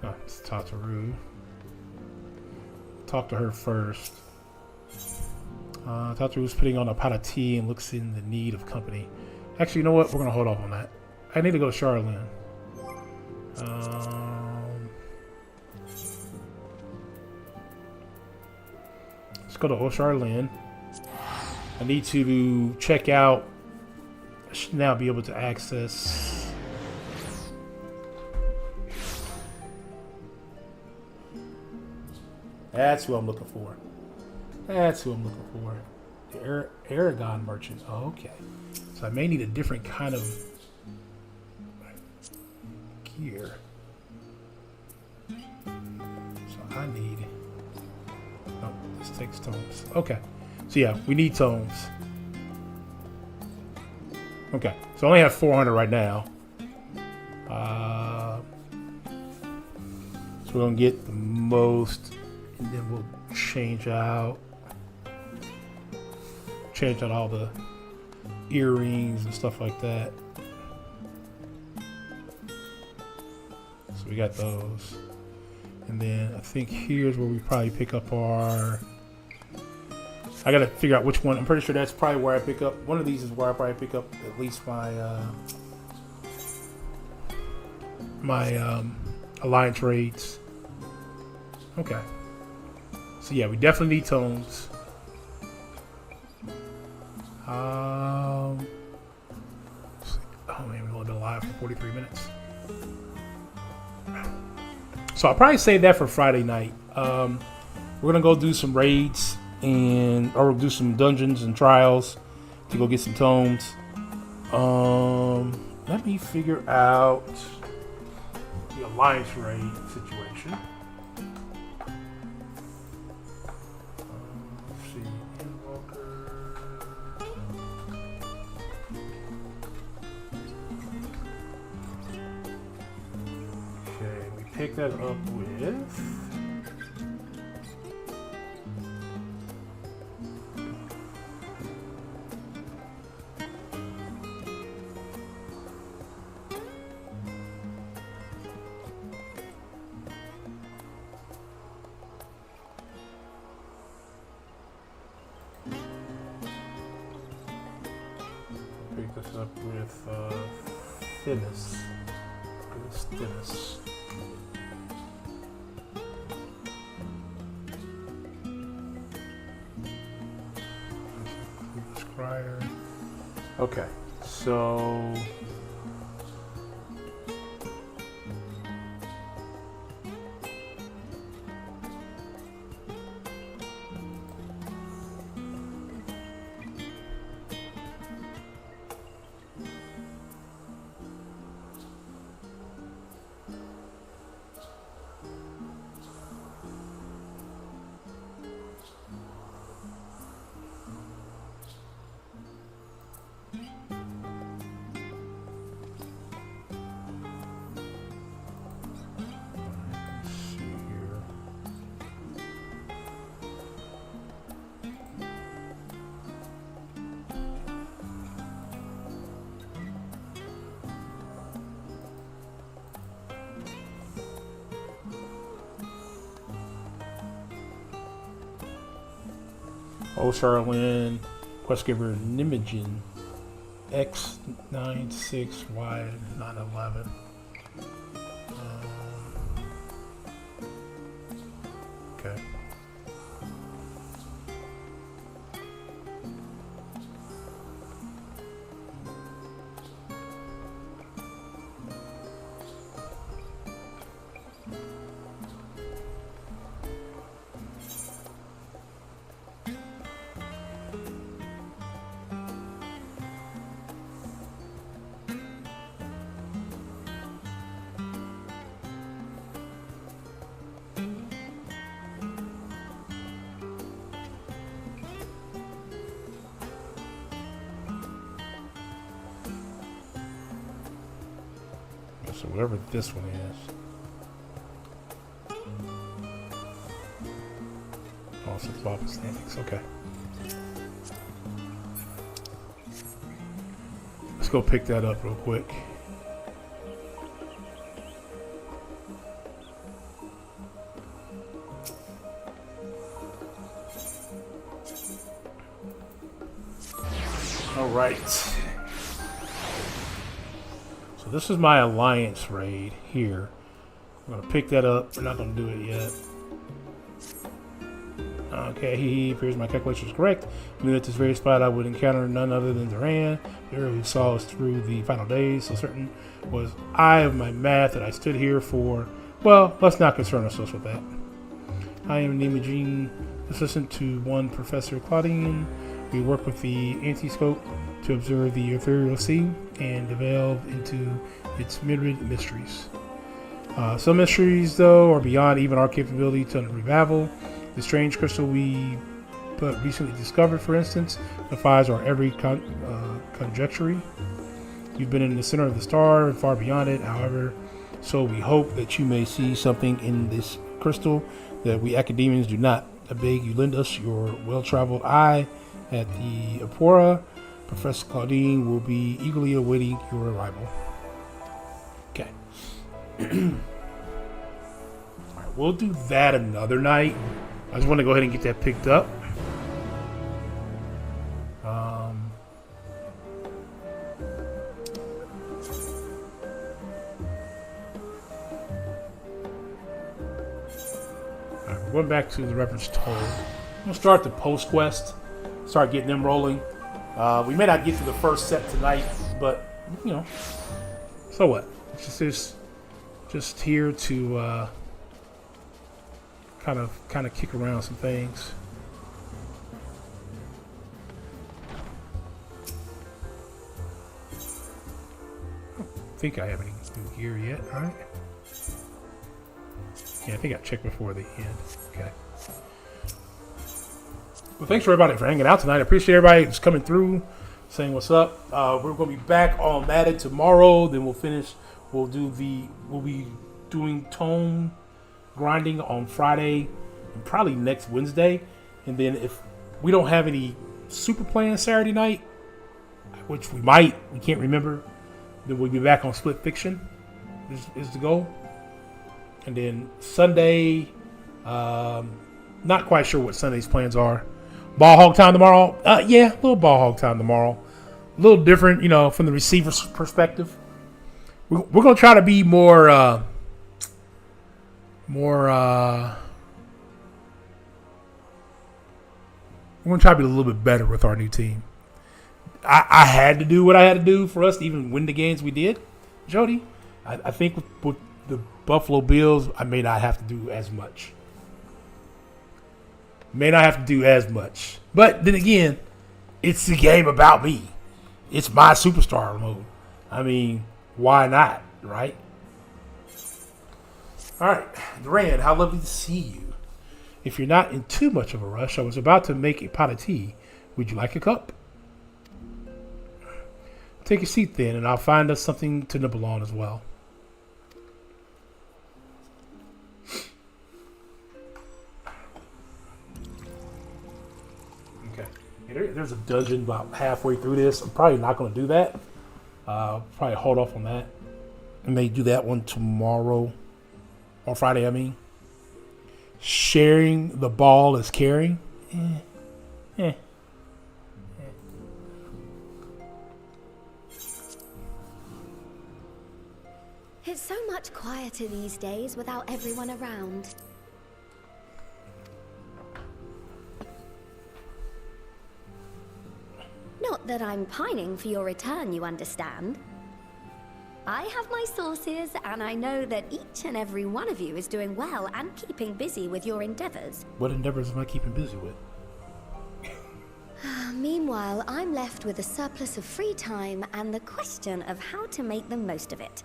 Oh, it's Tataru. Talk to her first. Tataru's putting on a pot of tea and looks in the need of company. Actually, you know what? We're gonna hold off on that. I need to go to Charlene. Let's go to Old Charlene. I need to check out. I should now be able to access that's who I'm looking for. That's who I'm looking for. The Aragon merchant. Oh, okay. So I may need a different kind of gear. So I need oh, this takes tomes. Okay. So yeah, we need tomes. Okay, so I only have 400 right now. So we're gonna get the most, and then we'll change out all the earrings and stuff like that. So we got those, and then I think here's where we probably pick up our. I gotta figure out which one. I'm pretty sure that's probably where I pick up. One of these is where I probably pick up at least my alliance raids. Okay. So yeah, we definitely need tomes. Oh man, we've only been live for 43 minutes. So I'll probably save that for Friday night. We're gonna go do some raids or do some dungeons and trials to go get some tomes. Let me figure out the Alliance raid situation. Let's see, Endwalker. Okay, we pick that up with. Pick this up with Zenos. Zenos. Scryer. Okay, so Old Charlene, quest giver Meteion, X96Y911. Okay. So whatever this one is. Oh, so it's Bob Standings. Okay. Let's go pick that up real quick. All right. So this is my Alliance raid here. I'm gonna pick that up. We're not gonna do it yet. Okay, he appears my calculation is correct. I knew at this very spot I would encounter none other than Duran, the hero who saw us through the final days. So certain was I of my math that I stood here for. Well, let's not concern ourselves with that. I am Meteion, assistant to one Professor Claudine. We work with the anti-scope to observe the ethereal sea and delve into its myriad mysteries. Some mysteries, though, are beyond even our capability to unravel. The strange crystal we but recently discovered, for instance, defies our every conjecture. You've been in the center of the star and far beyond it, however, so we hope that you may see something in this crystal that we academians do not. I beg you lend us your well-traveled eye at the Apora. Professor Claudine will be eagerly awaiting your arrival. Okay. Alright, we'll do that another night. I just want to go ahead and get that picked up. Alright, we're going back to the Reverend's Toll. We'll start the post quest. Start getting them rolling. We may not get to the first set tonight, but you know, so what? It's just here to kind of kick around some things. I don't think I have anything to do here yet, right? Yeah, I think I checked before the end. Okay. Well, thanks for everybody for hanging out tonight. I appreciate everybody who's coming through, saying what's up. We're going to be back on Madden tomorrow. Then we'll finish. We'll be doing tome grinding on Friday and probably next Wednesday. And then if we don't have any super plans Saturday night, which we might, we can't remember, then we'll be back on Split Fiction is the goal. And then Sunday, not quite sure what Sunday's plans are. Ball hog time tomorrow? Yeah, a little ball hog time tomorrow. A little different, you know, from the receiver's perspective. We're going to try to be more we're going to try to be a little bit better with our new team. I had to do what I had to do for us to even win the games we did, Jody. I think with the Buffalo Bills, I may not have to do as much. But then again, it's the game about me. It's my superstar mode. I mean, why not, right? All right, Duran, how lovely to see you. If you're not in too much of a rush, I was about to make a pot of tea. Would you like a cup? Take a seat then, and I'll find us something to nibble on as well. Okay. There's a dungeon about halfway through this. I'm probably not going to do that. Probably hold off on that. I may do that one tomorrow. On Friday, I mean. Sharing the ball is caring.
It's so much quieter these days without everyone around. Not that I'm pining for your return, you understand. I have my sources, and I know that each and every one of you is doing well and keeping busy with your endeavors.
What endeavors am I keeping busy with?
Meanwhile, I'm left with a surplus of free time and the question of how to make the most of it.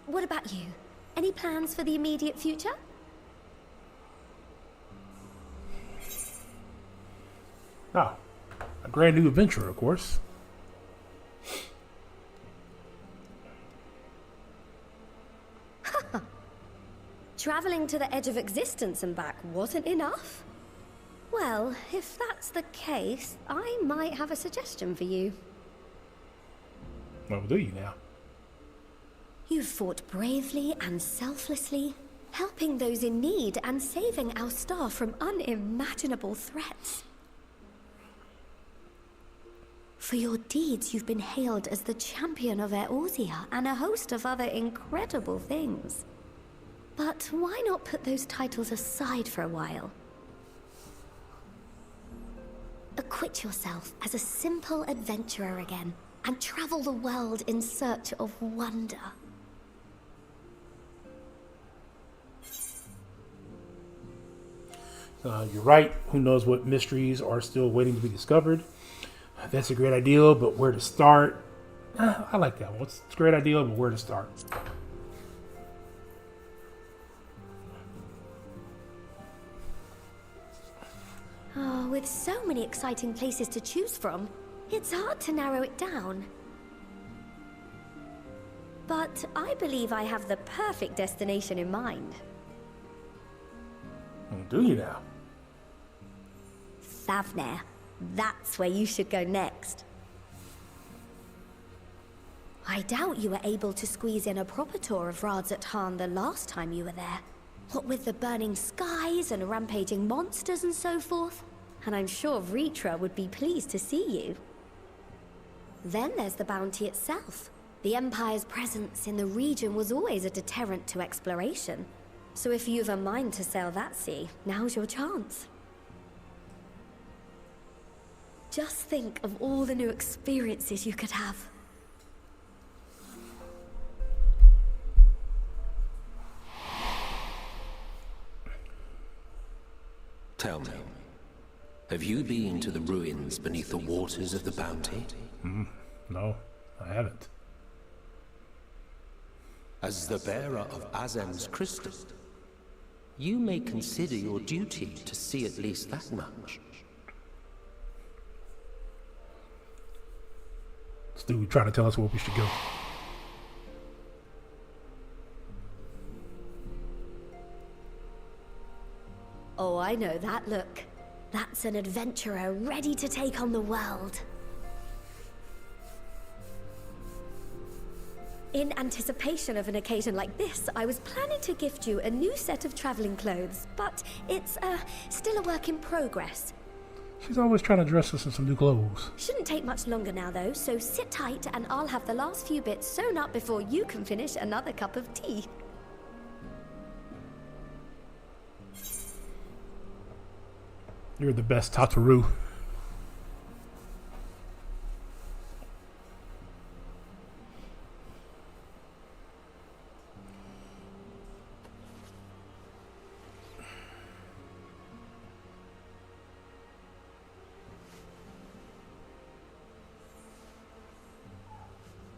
What about you? Any plans for the immediate future?
Oh, a brand new adventure, of course.
Traveling to the edge of existence and back wasn't enough? Well, if that's the case, I might have a suggestion for you.
What do you now?
You've fought bravely and selflessly, helping those in need and saving our star from unimaginable threats. For your deeds, you've been hailed as the champion of Eorzea and a host of other incredible things. But why not put those titles aside for a while? Acquit yourself as a simple adventurer again, and travel the world in search of wonder.
You're right. Who knows what mysteries are still waiting to be discovered? That's a great idea, but where to start? I like that one. It's a great idea, but where to start?
Oh, with so many exciting places to choose from, it's hard to narrow it down. But I believe I have the perfect destination in mind.
Do you now?
Thavnair. That's where you should go next. I doubt you were able to squeeze in a proper tour of Radzat the last time you were there. What with the burning skies and rampaging monsters and so forth. And I'm sure Vritra would be pleased to see you. Then there's the bounty itself. The Empire's presence in the region was always a deterrent to exploration. So if you've a mind to sail that sea, now's your chance. Just think of all the new experiences you could have.
Tell me, have you been to the ruins beneath the waters of the Bounty?
No, I haven't.
As the bearer of Azem's crystal, you may consider your duty to see at least that much.
This dude trying to tell us where we should go.
Oh, I know that look. That's an adventurer ready to take on the world. In anticipation of an occasion like this, I was planning to gift you a new set of traveling clothes, but it's still a work in progress.
She's always trying to dress us in some new clothes.
Shouldn't take much longer now, though, so sit tight and I'll have the last few bits sewn up before you can finish another cup of tea.
You're the best, Tataru.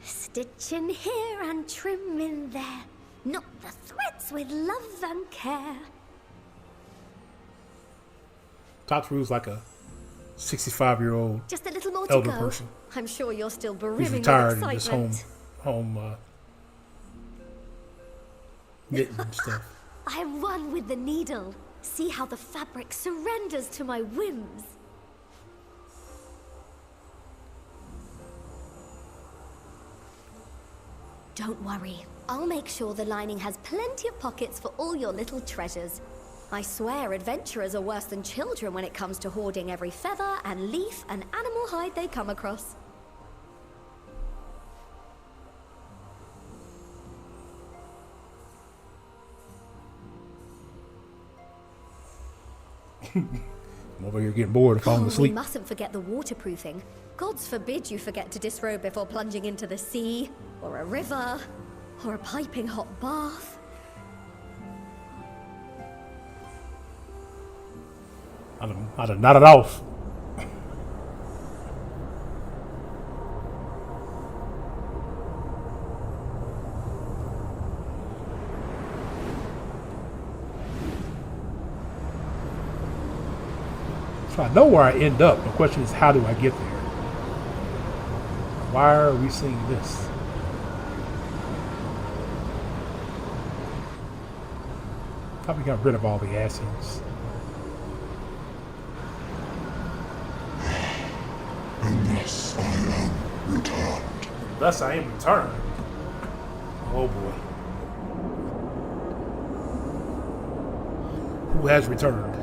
Stitch in here and trim in there. Knot the threads with love and care.
Tataru's like a 65-year-old
Just a little more
elder
to go.
person.
I'm sure you're still
He's
brimming with
retired and
excitement.
just home knitting and stuff.
I am one with the needle. See how the fabric surrenders to my whims. Don't worry. I'll make sure the lining has plenty of pockets for all your little treasures. I swear adventurers are worse than children when it comes to hoarding every feather and leaf and animal hide they come across.
I'm over here getting bored and falling
We
asleep.
mustn't forget the waterproofing. Gods forbid you forget to disrobe before plunging into the sea, or a river, or a piping hot bath.
I'd have nodded off. So I know where I end up. The question is, how do I get there? Why are we seeing this? How we got rid of all the Asians?
Unless I am returned.
Thus I am returned. Oh boy. Who has returned?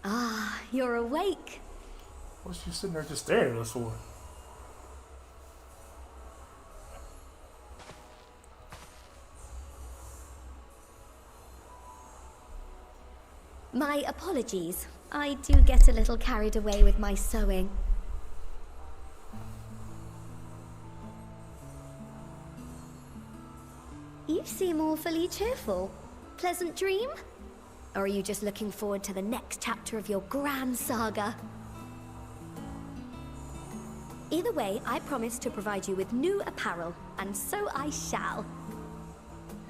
Ah, you're awake.
What's she sitting there just staring at us for?
My apologies. I do get a little carried away with my sewing. You seem awfully cheerful. Pleasant dream? Or are you just looking forward to the next chapter of your grand saga? Either way, I promise to provide you with new apparel, and so I shall.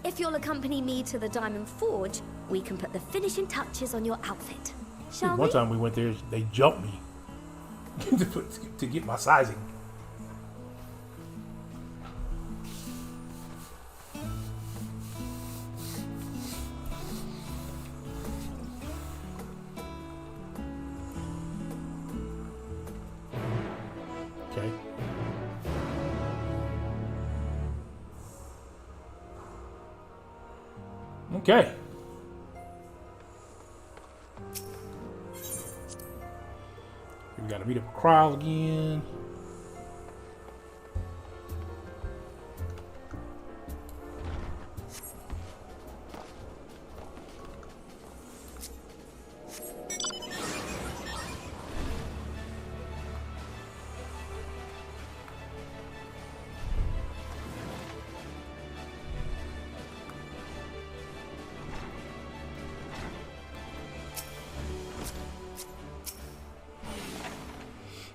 If you'll accompany me to the Diamond Forge, we can put the finishing touches on your outfit. Shall
One
we?
time we went there, they jumped me to get my sizing. Okay. Okay. We gotta meet up with Krile again.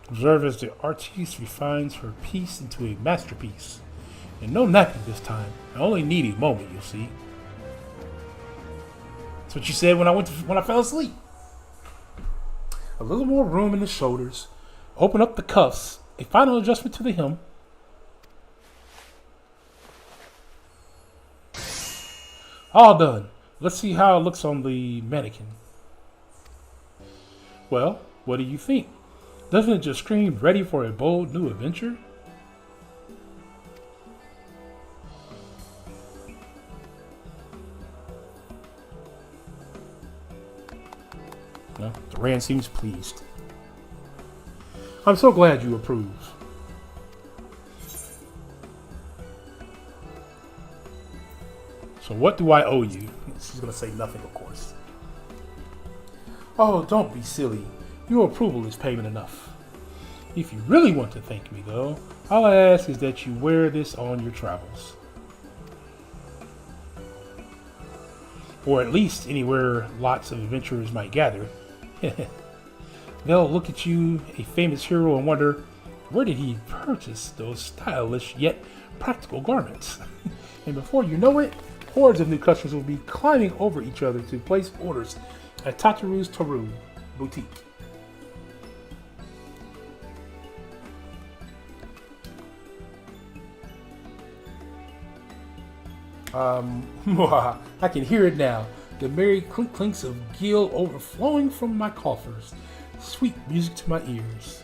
Observe as the artiste refines her piece into a masterpiece. And no napping this time. I only need a moment, you'll see. That's what you said when I fell asleep. A little more room in the shoulders. Open up the cuffs. A final adjustment to the hem. All done. Let's see how it looks on the mannequin. Well, what do you think? Doesn't it just scream ready for a bold new adventure? Well, Rand seems pleased. I'm so glad you approve. So what do I owe you? She's going to say nothing, of course. Oh, don't be silly. Your approval is payment enough. If you really want to thank me, though, all I ask is that you wear this on your travels. Or at least anywhere lots of adventurers might gather. They'll look at you, a famous hero, and wonder, where did he purchase those stylish yet practical garments? And before you know it, hordes of new customers will be climbing over each other to place orders at Tataru's Taru boutique. I can hear it now. The merry clinks of gil overflowing from my coffers. Sweet music to my ears.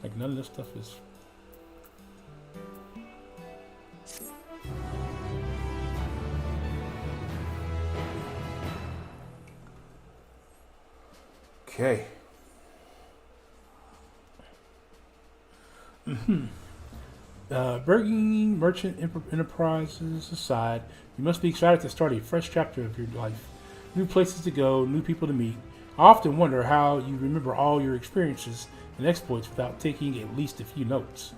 Like none of this stuff is... Okay. Burgeoning merchant enterprises aside, you must be excited to start a fresh chapter of your life. New places to go, new people to meet. I often wonder how you remember all your experiences and exploits without taking at least a few notes.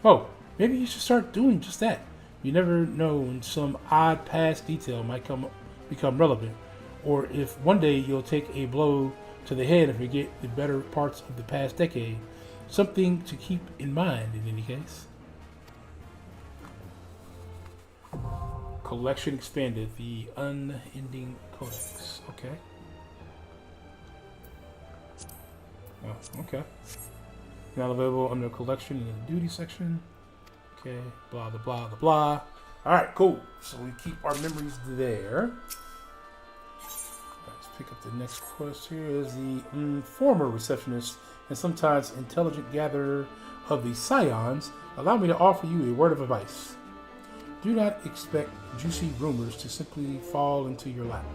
Oh, maybe you should start doing just that. You never know when some odd past detail might become relevant, or if one day you'll take a blow to the head and forget the better parts of the past decade. Something to keep in mind in any case. Collection expanded. The unending codex. Okay. Oh, okay. Now available under collection in the duty section. Okay. Blah, blah, blah, blah, blah. Alright, cool. So we keep our memories there. Let's pick up the next quest here. Is the former receptionist and sometimes intelligent gatherer of the Scions. Allow me to offer you a word of advice. Do not expect juicy rumors to simply fall into your lap.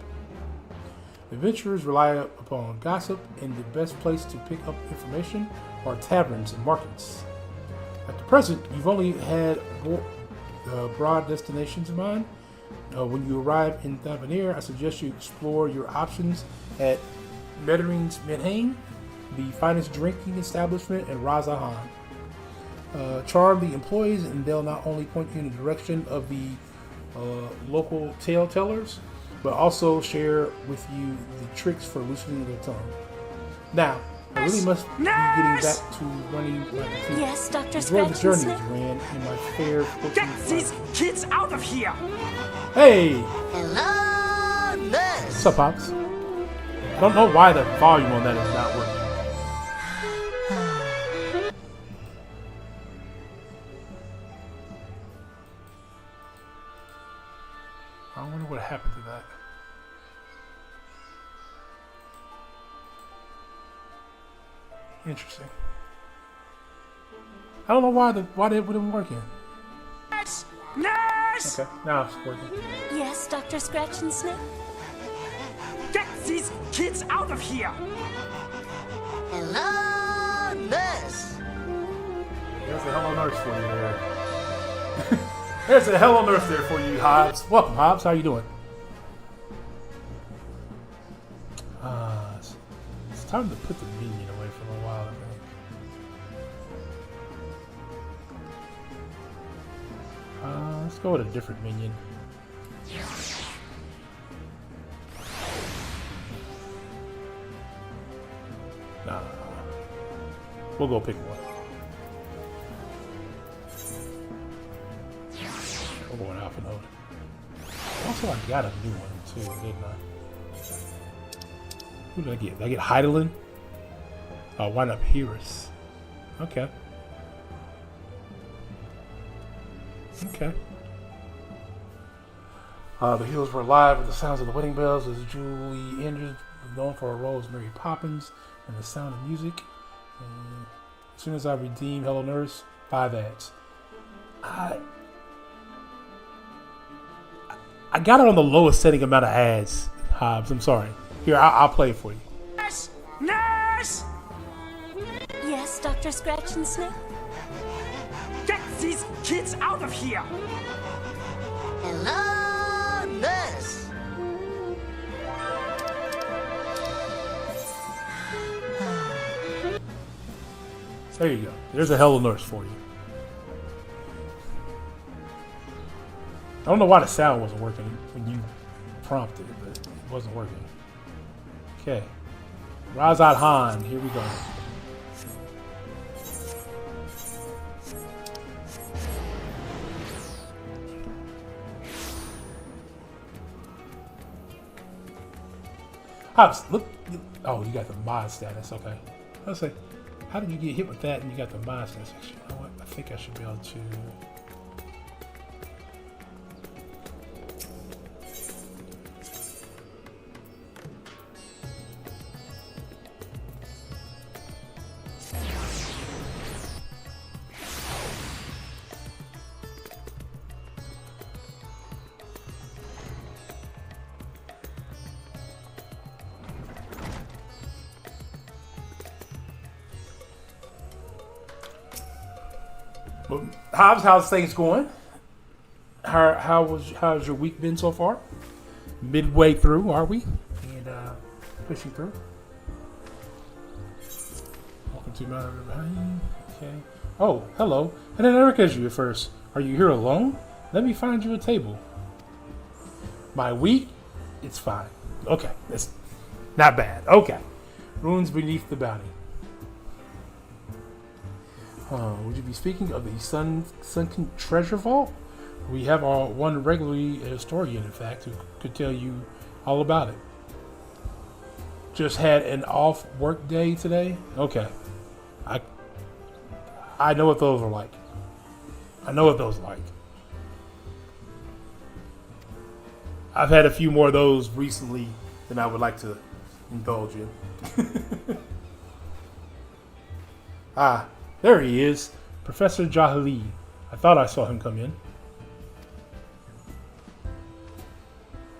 Adventurers rely upon gossip, and the best place to pick up information are taverns and markets. At the present, you've only had broad destinations in mind. When you arrive in Tavernier, I suggest you explore your options at Meteion, the finest drinking establishment in Razahan. Charm the employees, and they'll not only point you in the direction of the local tale tellers, but also share with you the tricks for loosening their tongue. Now, I really must be getting back to running my boutique.
Yes, Dr.
Enjoy the
Scratch
journey
and
you ran in my fair.
Get these kids out of here!
Hey!
Hello, nurse!
What's up, Pops? I don't know why the volume on that is not working. happened to that? Interesting. I don't know why it wouldn't work in.
Nurse!
Okay, now it's working.
Yes, Dr. Scratch and Sniff?
Get these kids out of here! Hello, nurse!
There's a hello nurse for you there. There's a hello nurse there for you, Hobbs. Welcome, Hobbs. How you doing? It's time to put the minion away for a little while, I think. Let's go with a different minion. Nah. We'll go pick one. We're going alpha node. Also, I got a new one too, didn't I? Who did I get? Did I get Heidelin? Oh, why not Pyrrhus? Okay. Okay. The healers were alive with the sounds of the wedding bells as Julie Andrews, known for her role as Mary Poppins and the Sound of Music. And as soon as I redeem Hello Nurse, 5 ads. I got it on the lowest setting amount of ads, Hobbs. I'm sorry. Here, I'll play it for you.
Nurse! Nurse!
Yes, Dr. Scratch and Sniff?
Get these kids out of here! Hello, nurse!
There you go. There's a Hello Nurse for you. I don't know why the sound wasn't working when you prompted it, but it wasn't working. Okay. Razad Han, here we go. Hobbs, look. Oh, you got the mod status. Okay. I was like, how did you get hit with that and you got the mod status? Actually, you know what? I think I should be able to. Hobbs, how's things going? How's your week been so far? Midway through, are we? And pushing through. Welcome to my behind. Okay. Oh, hello. I didn't recognize you at first. Are you here alone? Let me find you a table. My week? It's fine. Okay, that's not bad. Okay. Ruins beneath the bounty. Would you be speaking of the sunken treasure vault? We have our one regularly historian, in fact, who could tell you all about it. Just had an off work day today? Okay. I know what those are like. I know what those are like. I've had a few more of those recently than I would like to indulge in. There he is, Professor Jahali. I thought I saw him come in.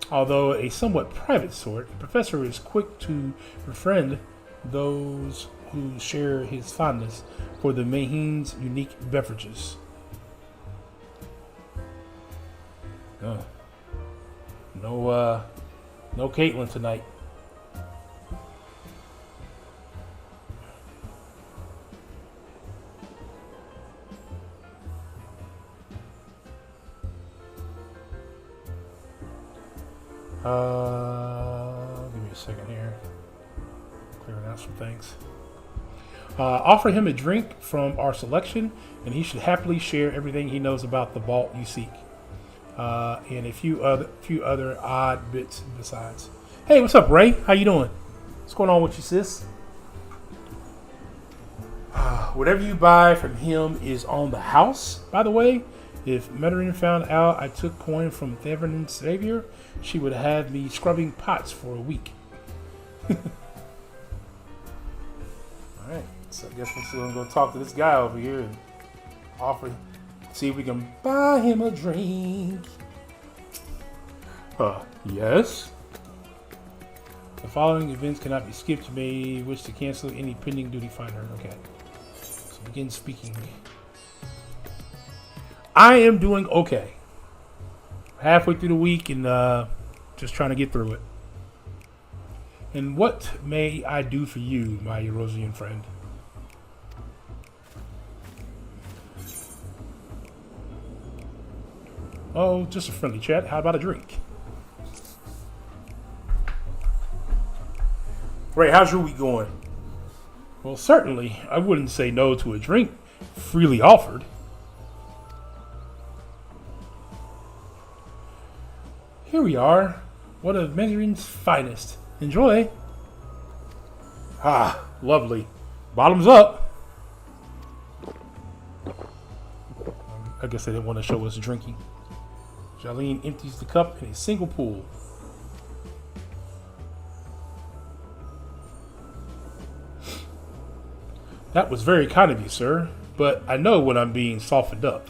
Although a somewhat private sort, the professor is quick to befriend those who share his fondness for the Meteions' unique beverages. Oh. No Caitlin tonight. Give me a second here. Clearing out some things. Offer him a drink from our selection, and he should happily share everything he knows about the vault you seek, and a few other odd bits besides. Hey, what's up, Ray? How you doing? What's going on with you, sis? Whatever you buy from him is on the house, by the way. If Meteion found out I took coin from Thevern's savior, she would have me scrubbing pots for a week. Alright, so I guess we're still gonna go talk to this guy over here and see if we can buy him a drink. Yes? The following events cannot be skipped. You may wish to cancel any pending duty finder. Okay. So begin speaking. I am doing okay. Halfway through the week and just trying to get through it. And what may I do for you, my Eurasian friend? Oh, just a friendly chat. How about a drink? Ray, how's your week going? Well, certainly, I wouldn't say no to a drink freely offered. Here we are, one of Meteion's finest. Enjoy. Ah, lovely. Bottoms up. I guess they didn't want to show us drinking. Jalene empties the cup in a single pull. That was very kind of you, sir, but I know when I'm being softened up.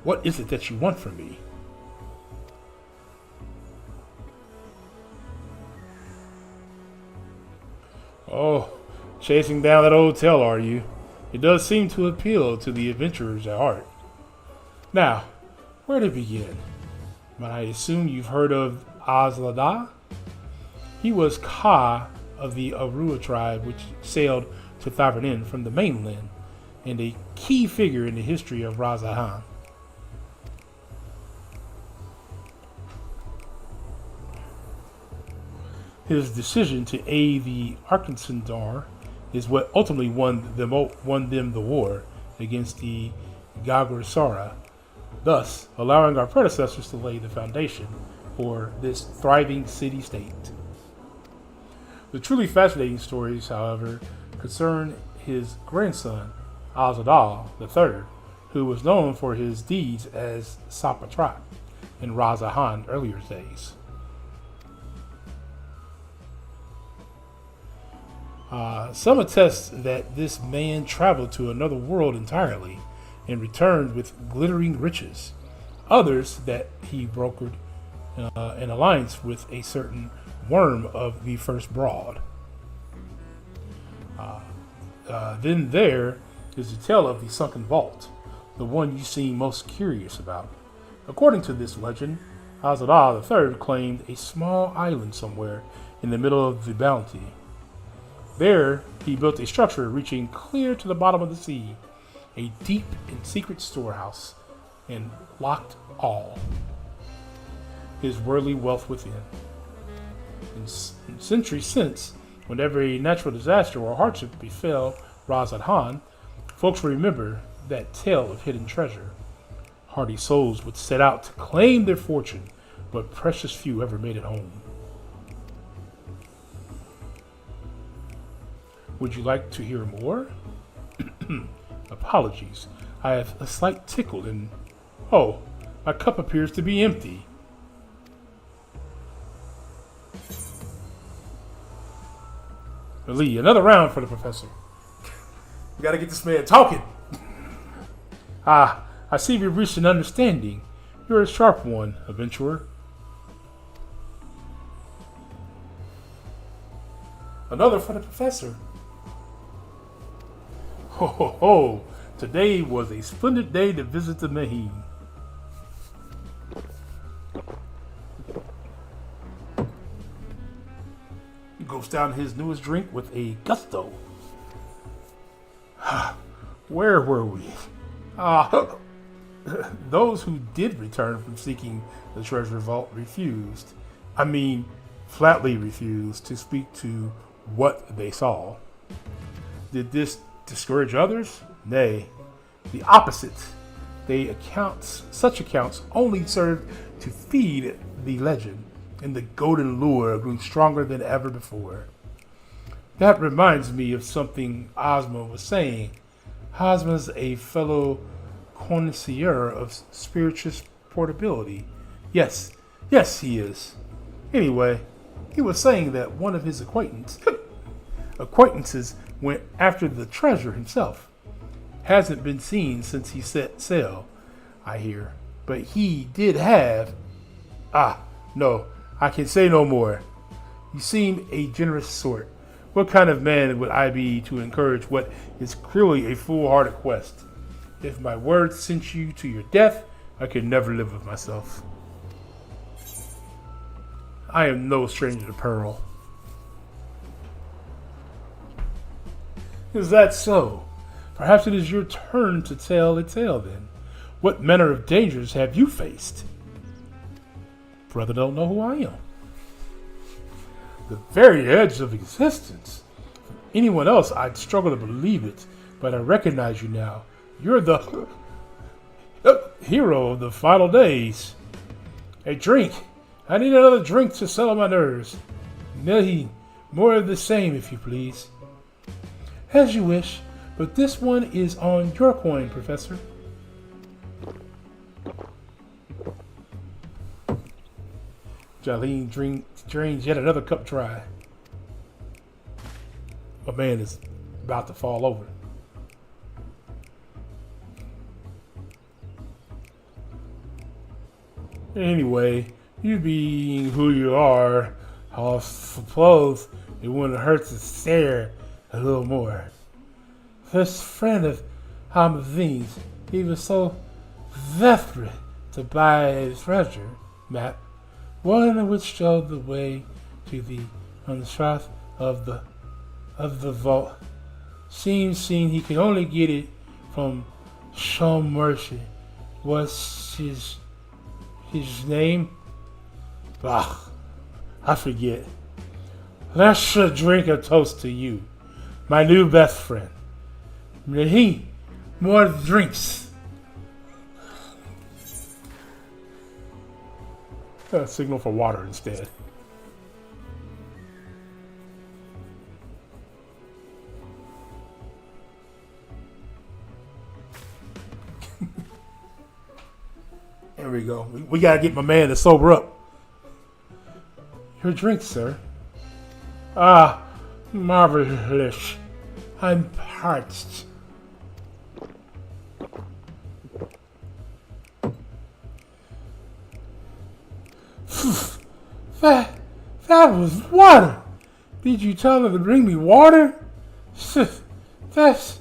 What is it that you want from me? Oh, chasing down that old tale, are you? It does seem to appeal to the adventurers at heart. Now, where to begin? But I assume you've heard of Azlada? He was Ka of the Arua tribe, which sailed to Thavern from the mainland, and a key figure in the history of Razahan. His decision to aid the Arkansandar is what ultimately won them the war against the Gagrisara, thus allowing our predecessors to lay the foundation for this thriving city-state. The truly fascinating stories, however, concern his grandson, Azadal III, who was known for his deeds as Sapatrak in Razahan earlier days. Some attest that this man traveled to another world entirely and returned with glittering riches. Others that he brokered an alliance with a certain worm of the First Broad. Then there is the tale of the sunken vault, the one you seem most curious about. According to this legend, Azadal III claimed a small island somewhere in the middle of the bounty. There, he built a structure reaching clear to the bottom of the sea, a deep and secret storehouse, and locked all his worldly wealth within. In centuries since, whenever a natural disaster or hardship befell Razadhan, folks remember that tale of hidden treasure. Hardy souls would set out to claim their fortune, but precious few ever made it home. Would you like to hear more? Apologies. I have a slight tickle and... Oh, my cup appears to be empty. Lee, another round for the professor. We gotta get this man talking. Ah, I see we've reached an understanding. You're a sharp one, adventurer. Another for the professor. Ho ho ho! Today was a splendid day to visit the Meteion. He goes down his newest drink with a gusto. Where were we? Those who did return from seeking the treasure vault refused. I mean, flatly refused to speak to what they saw. Did this discourage others? Nay, the opposite. Such accounts only served to feed the legend, and the golden lure grew stronger than ever before. That reminds me of something Ozma was saying. Ozma's a fellow connoisseur of spirituous portability. Yes, yes, he is. Anyway, he was saying that one of his acquaintances went after the treasure himself. Hasn't been seen since he set sail, I hear. But he did have... no, I can say no more. You seem a generous sort. What kind of man would I be to encourage what is clearly a foolhardy quest? If my words sent you to your death, I could never live with myself. I am no stranger to peril. Is that so? Perhaps it is your turn to tell a tale then. What manner of dangers have you faced? Brother don't know who I am. The very edge of existence. For anyone else, I'd struggle to believe it, but I recognize you now. You're the hero of the final days. A drink. I need another drink to settle my nerves. Nay, more of the same, if you please. As you wish, but this one is on your coin, Professor. Jolene drains yet another cup dry. My man is about to fall over. Anyway, you being who you are, I suppose it wouldn't hurt to stare a little more. This friend of Hamazin's, he was so desperate to buy a treasure map, one which showed the way to the unshaft of the vault. Seems he can only get it from some merchant. What's his name? I forget. Let's drink a toast to you, my new best friend. May more drinks. Signal for water instead. There we go. We gotta get my man to sober up. Your drink, sir. Marvelous. I'm parched. That was water. Did you tell her to bring me water? That's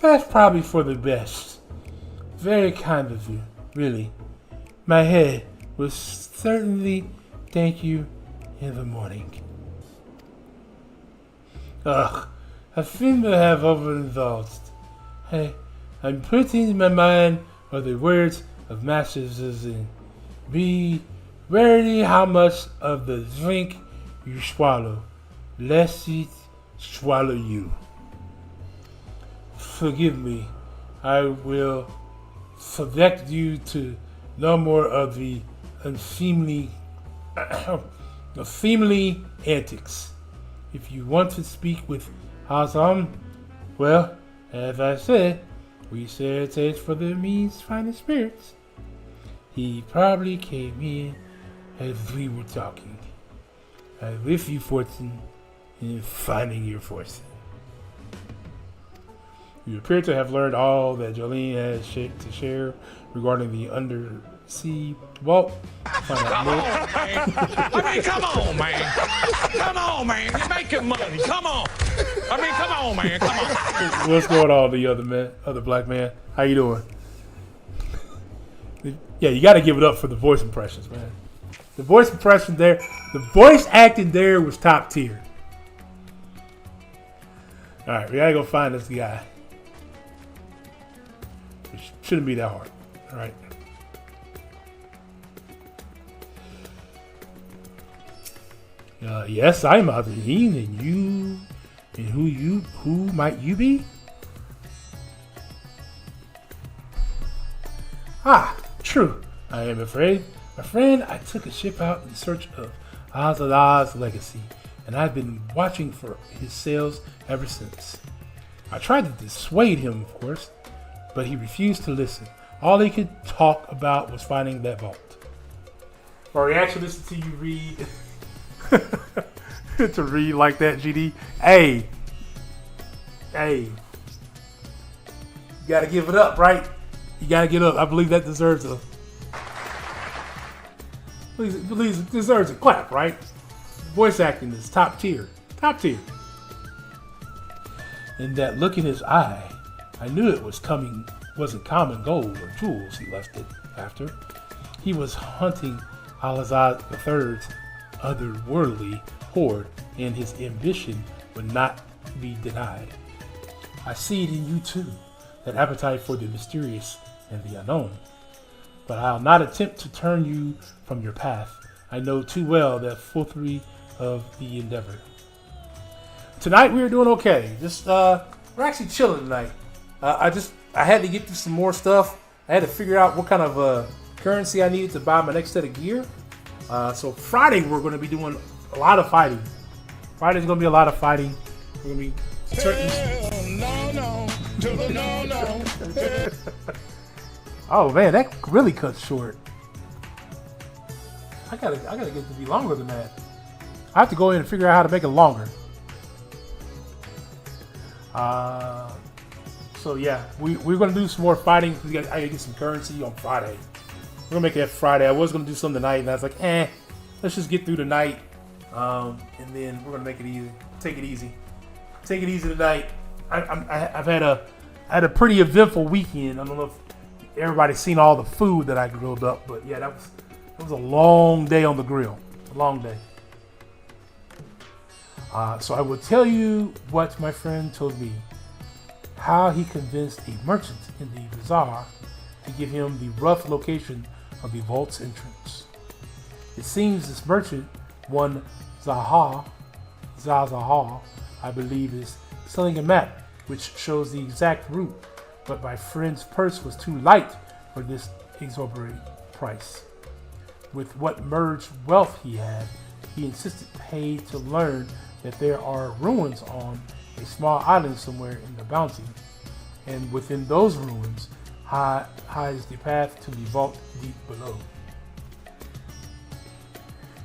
probably for the best. Very kind of you, really. My head will certainly thank you in the morning. I seem to have overindulged. I'm putting my mind on the words of Masters and be wary how much of the drink you swallow, lest it swallow you. Forgive me, I will subject you to no more of the unseemly antics. If you want to speak with Hazam, well, as I said, we share a taste for the mean's finest spirits. He probably came in as we were talking. I wish you fortune in finding your fortune. You appear to have learned all that Jolene has to share regarding the undersea vault. Find out more.
I mean, come on, man. Come on, man. You're making money. Come on. I mean, come on, man. Come on.
What's going on, the other black man? How you doing? Yeah, you got to give it up for the voice impressions, man. The voice impression there, the voice acting there was top tier. All right, we got to go find this guy. Which shouldn't be that hard. All right. Yes, I'm Adeline, and you, and who might you be? True, I am afraid. My friend, I took a ship out in search of Azalah's legacy, and I've been watching for his sails ever since. I tried to dissuade him, of course, but he refused to listen. All he could talk about was finding that vault. My reaction is to you read to read like that, GD. Hey, you gotta give it up, right? You gotta get up. I believe that deserves a deserves a clap, right? Voice acting is top tier. And that look in his eye, I knew it wasn't common gold or jewels he left it after. He was hunting Al-Azad III's otherworldly horde, and his ambition would not be denied. I see it in you too, that appetite for the mysterious and the unknown. But I'll not attempt to turn you from your path. I know too well the fury of the endeavor. Tonight we are doing okay. We're actually chilling tonight. I had to get through some more stuff. I had to figure out what kind of currency I needed to buy my next set of gear. So Friday we're going to be doing a lot of fighting. Friday's going to be a lot of fighting. We're going to be certain. No. Oh man, that really cuts short. I gotta get it to be longer than that. I have to go in and figure out how to make it longer. So yeah, we're gonna do some more fighting. I gotta get some currency on Friday. We're gonna make that Friday. I was gonna do something tonight, and I was like, let's just get through the night, and then we're gonna make it easy. Take it easy tonight. I had a pretty eventful weekend. I don't know if everybody's seen all the food that I grilled up, but yeah, that was a long day on the grill. A long day. So I will tell you what my friend told me. How he convinced a merchant in the bazaar to give him the rough location of the vault's entrance. It seems this merchant, one Zaha, I believe, is selling a map which shows the exact route, but my friend's purse was too light for this exorbitant price. With what merged wealth he had, he insisted paid to learn that there are ruins on a small island somewhere in the bounty, and within those ruins hides the path to the vault deep below.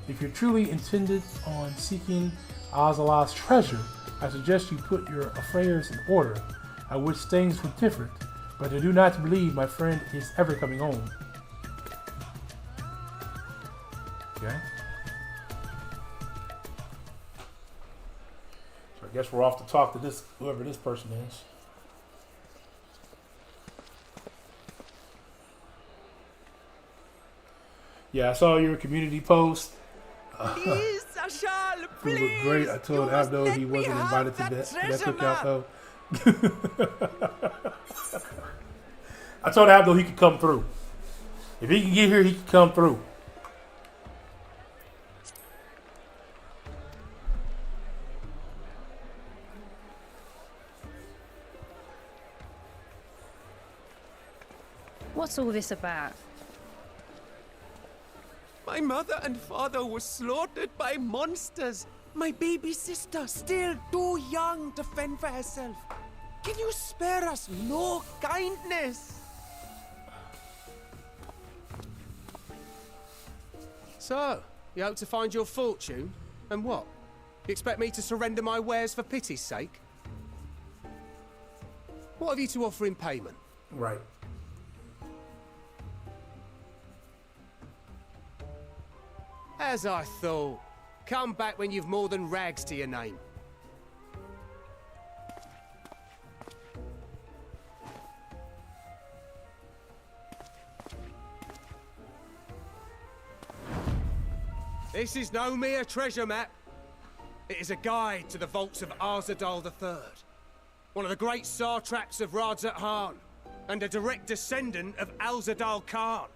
If you're truly intended on seeking Azala's treasure, I suggest you put your affairs in order. I wish things were different, but I do not believe my friend is ever coming home. Okay. So I guess we're off to talk to whoever this person is. Yeah, I saw your community post.
Please, Sashal,
It looked great. I told Abdo he wasn't invited to that cookout though. I told Abdo he could come through. If he can get here, he can come through.
What's all this about?
My mother and father were slaughtered by monsters. My baby sister, still too young to fend for herself. Can you spare us no kindness?
So, you hope to find your fortune? And what? You expect me to surrender my wares for pity's sake? What have you to offer in payment?
Right.
As I thought. Come back when you've more than rags to your name. This is no mere treasure map. It is a guide to the vaults of Arzadal III, one of the great satraps of Radzat Han, and a direct descendant of Alzadal Khan.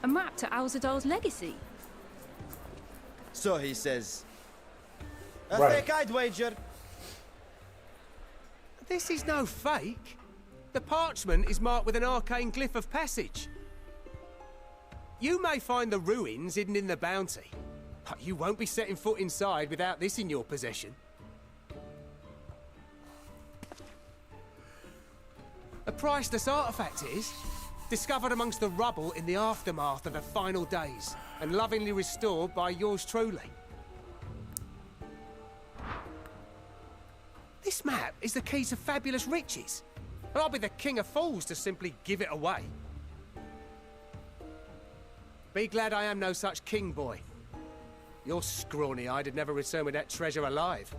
A map to Alzadal's legacy?
So he says. A
Right.
fake, I'd wager.
This is no fake. The parchment is marked with an arcane glyph of passage. You may find the ruins hidden in the bounty, but you won't be setting foot inside without this in your possession. A priceless artifact it is. Discovered amongst the rubble in the aftermath of the final days, and lovingly restored by yours truly. This map is the key to fabulous riches. And I'll be the king of fools to simply give it away. Be glad I am no such king, boy. Your scrawny-eyed had never returned with that treasure alive.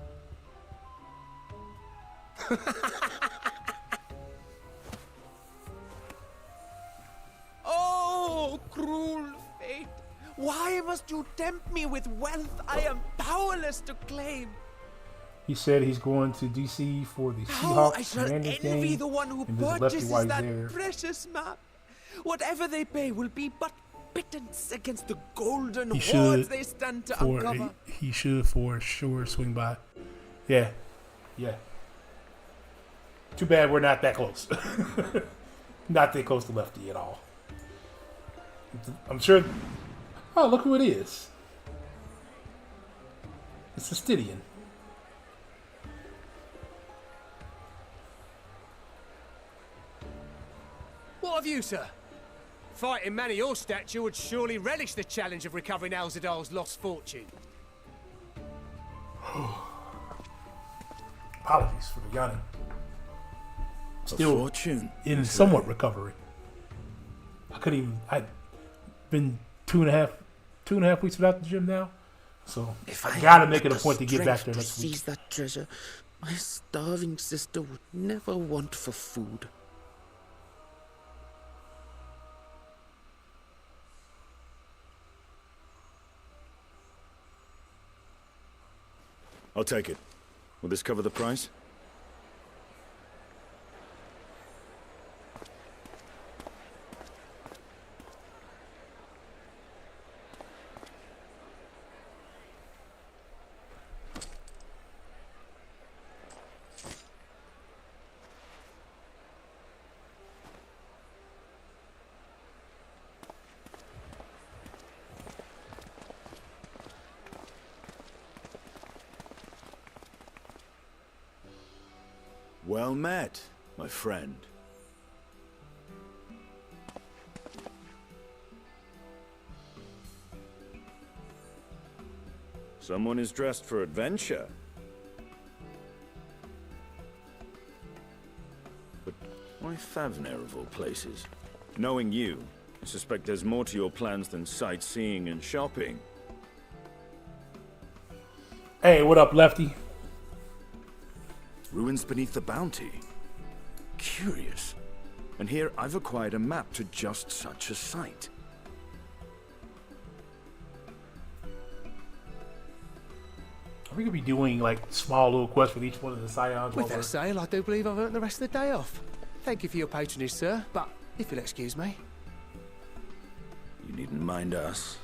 Oh, cruel fate! Why must you tempt me with wealth I am powerless to claim?
He said he's going to DC for the
How I
Seahawks
shall
Commanders
envy
game
the one who
and visit Lefty
purchases
while he's
that
there.
precious map. Whatever they pay will be but pittance against the golden
He
hoards
should
they stand to
for
uncover.
he should for sure swing by. Yeah, yeah. Too bad we're not that close. Not that close to Lefty at all. I'm sure. Oh, look who it is. It's a Stydian.
What of you, sir? Fighting man of your stature would surely relish the challenge of recovering Alzadal's lost fortune.
Apologies for the yawning. Still
fortune.
in somewhat recovery. I'd been two and a half weeks without the gym now. So I gotta make it a point to get back there next week.
Seize that treasure, my starving sister would never want for food.
I'll take it. Will this cover the price? Well met, my friend. Someone is dressed for adventure. But why Favner of all places? Knowing you, I suspect there's more to your plans than sightseeing and shopping.
Hey, what up, Lefty?
Ruins beneath the bounty. Curious. And here I've acquired a map to just such a site.
We could be doing like small little quests with each one of the Scions.
With that sale, I do believe I've earned the rest of the day off. Thank you for your patronage, sir, but if you'll excuse me.
You needn't mind us.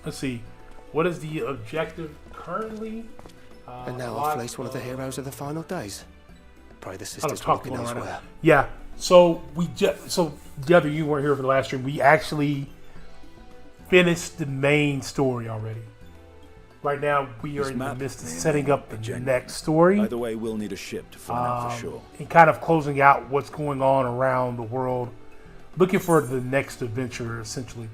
Let's see. What is the objective currently?
And now I've placed one of the heroes of the final days. Pray the
I don't
sisters will
talk
look
to him right
elsewhere.
now. Yeah. So the other you weren't here for the last stream. We actually finished the main story already. Right now we are in the midst of setting up the next story.
Either way, we'll need a ship to find out for sure.
And kind of closing out what's going on around the world. Looking for the next adventure, essentially.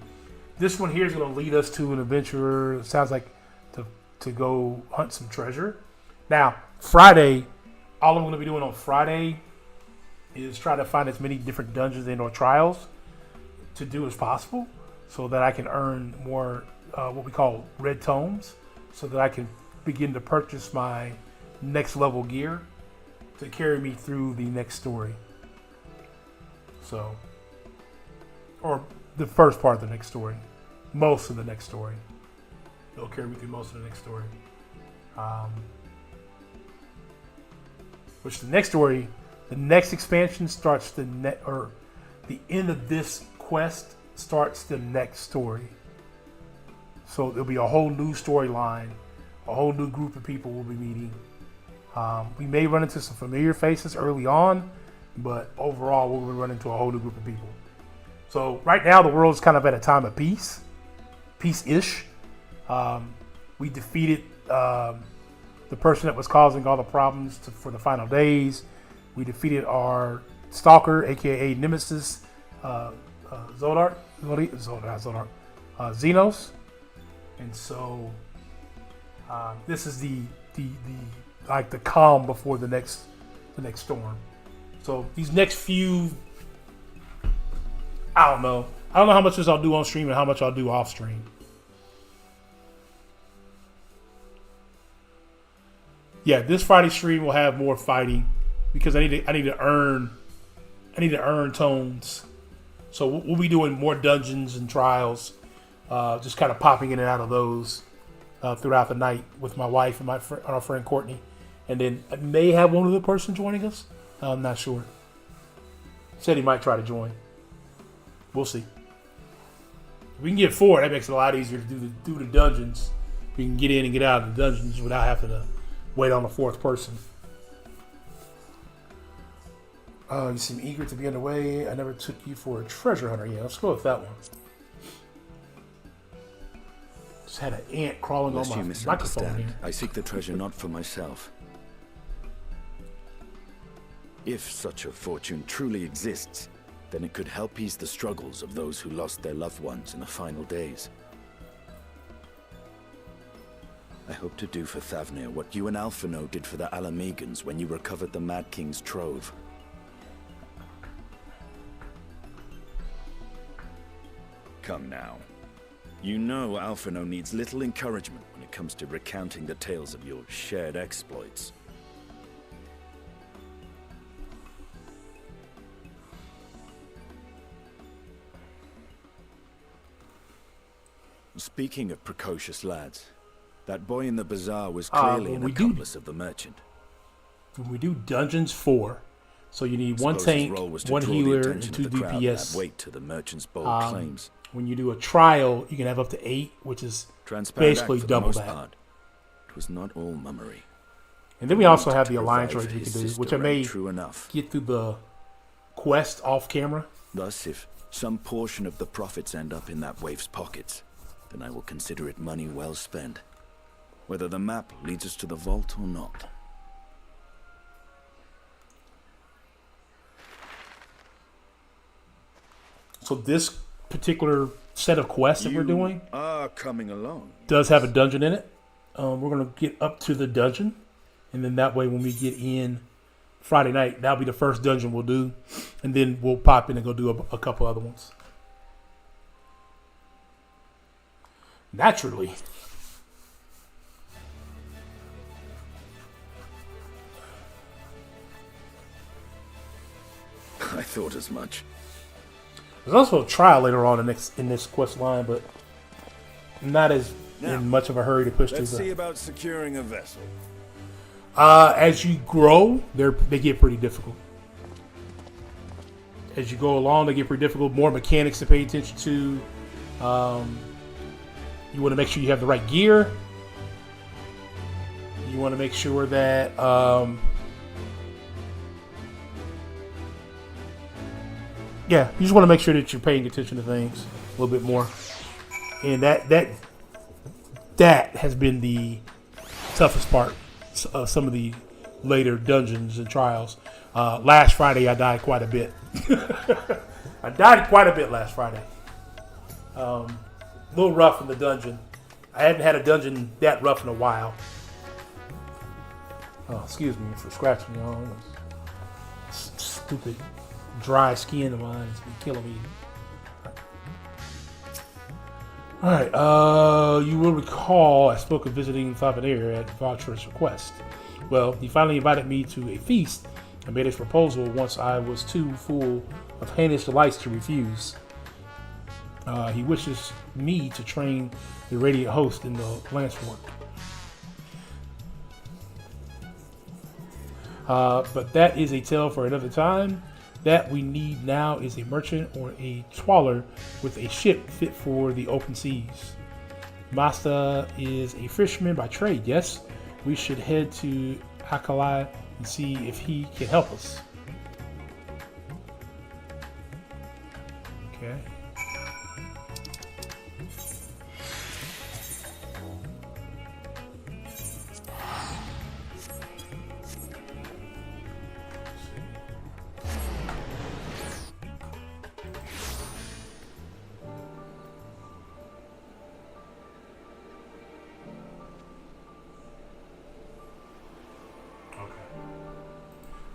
This one here is going to lead us to an adventure. It sounds like to go hunt some treasure. Now, Friday, all I'm going to be doing on Friday is try to find as many different dungeons and or trials to do as possible, so that I can earn more what we call red tomes, so that I can begin to purchase my next level gear to carry me through the next story. So, or the first part of the next story. Most of the next story. It'll carry me through most of the next story. Which the next story, the next expansion starts the end of this quest starts the next story. So there'll be a whole new storyline, a whole new group of people we'll be meeting. We may run into some familiar faces early on, but overall we'll run into a whole new group of people. So right now the world's kind of at a time of peace-ish. We defeated the person that was causing all the problems for the final days. We defeated our stalker, aka Nemesis, Zenos, and so this is the calm before the next storm. So these next few, I don't know how much of this I'll do on stream and how much I'll do off stream. Yeah, this Friday stream will have more fighting because I need to earn tones. So we'll be doing more dungeons and trials, just kind of popping in and out of those throughout the night with my wife and our friend Courtney, and then I may have one other person joining us. I'm not sure. Said he might try to join. We'll see. If we can get 4, that makes it a lot easier to do the dungeons. We can get in and get out of the dungeons without having to wait on the 4th person. You seem eager to be underway. I never took you for a treasure hunter. Yeah, let's go with that one. Just had an ant crawling on my microphone here.
I seek the treasure not for myself. If such a fortune truly exists, then it could help ease the struggles of those who lost their loved ones in the final days. I hope to do for Thavnir what you and Alphino did for the Alamegans when you recovered the Mad King's trove. Come now. You know Alphino needs little encouragement when it comes to recounting the tales of your shared exploits. Speaking of precocious lads, that boy in the bazaar was clearly an accomplice of the merchant.
When we do dungeons 4, so you need 1 tank, 1 healer, and 2 DPS.
Wait to the merchant's bold claims.
When you do a trial, you can have up to 8, which is basically double that.
It was not all mummery.
And then we also have the alliance raids we can do, which I may get through the quest off camera.
Thus, if some portion of the profits end up in that waif's pockets, then I will consider it money well spent, whether the map leads us to the vault or not.
So this particular set of quests that we're doing
are coming along.
Does have a dungeon in it. We're going to get up to the dungeon, and then that way when we get in Friday night, that'll be the first dungeon we'll do, and then we'll pop in and go do a couple other ones. Naturally.
I thought as much.
There's also a trial later on in this quest line, but I'm not as in much of a hurry to push through.
Let's see about securing a vessel.
As you grow, they get pretty difficult. As you go along, they get pretty difficult. More mechanics to pay attention to. You want to make sure you have the right gear. You want to make sure that you just want to make sure that you're paying attention to things a little bit more. And that has been the toughest part of some of the later dungeons and trials. Last Friday, I died quite a bit. I died quite a bit last Friday. A little rough in the dungeon. I hadn't had a dungeon that rough in a while. Oh, excuse me for scratching y'all. Stupid dry skin of mine has been killing me. Alright, you will recall I spoke of visiting Thavnir at Valtra's request. Well, he finally invited me to a feast and made his proposal once I was too full of heinous delights to refuse. He wishes me to train the Radiant Host in the lance work. But that is a tale for another time. That we need now is a merchant or a trawler with a ship fit for the open seas. Masta is a fisherman by trade, yes? We should head to Akalai and see if he can help us. Okay.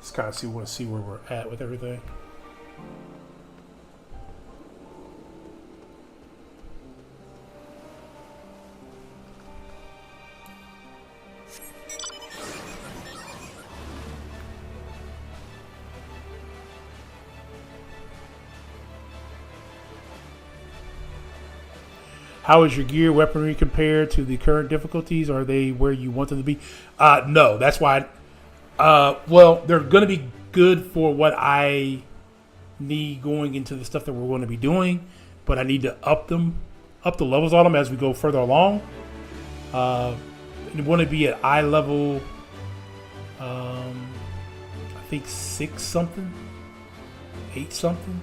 Just kind of want to see where we're at with everything. How is your gear weaponry compared to the current difficulties? Are they where you want them to be? No, that's why. Well, they're going to be good for what I need going into the stuff that we're going to be doing, but I need to up the levels on them as we go further along. You want to be at eye level, I think 6 something, 8 something.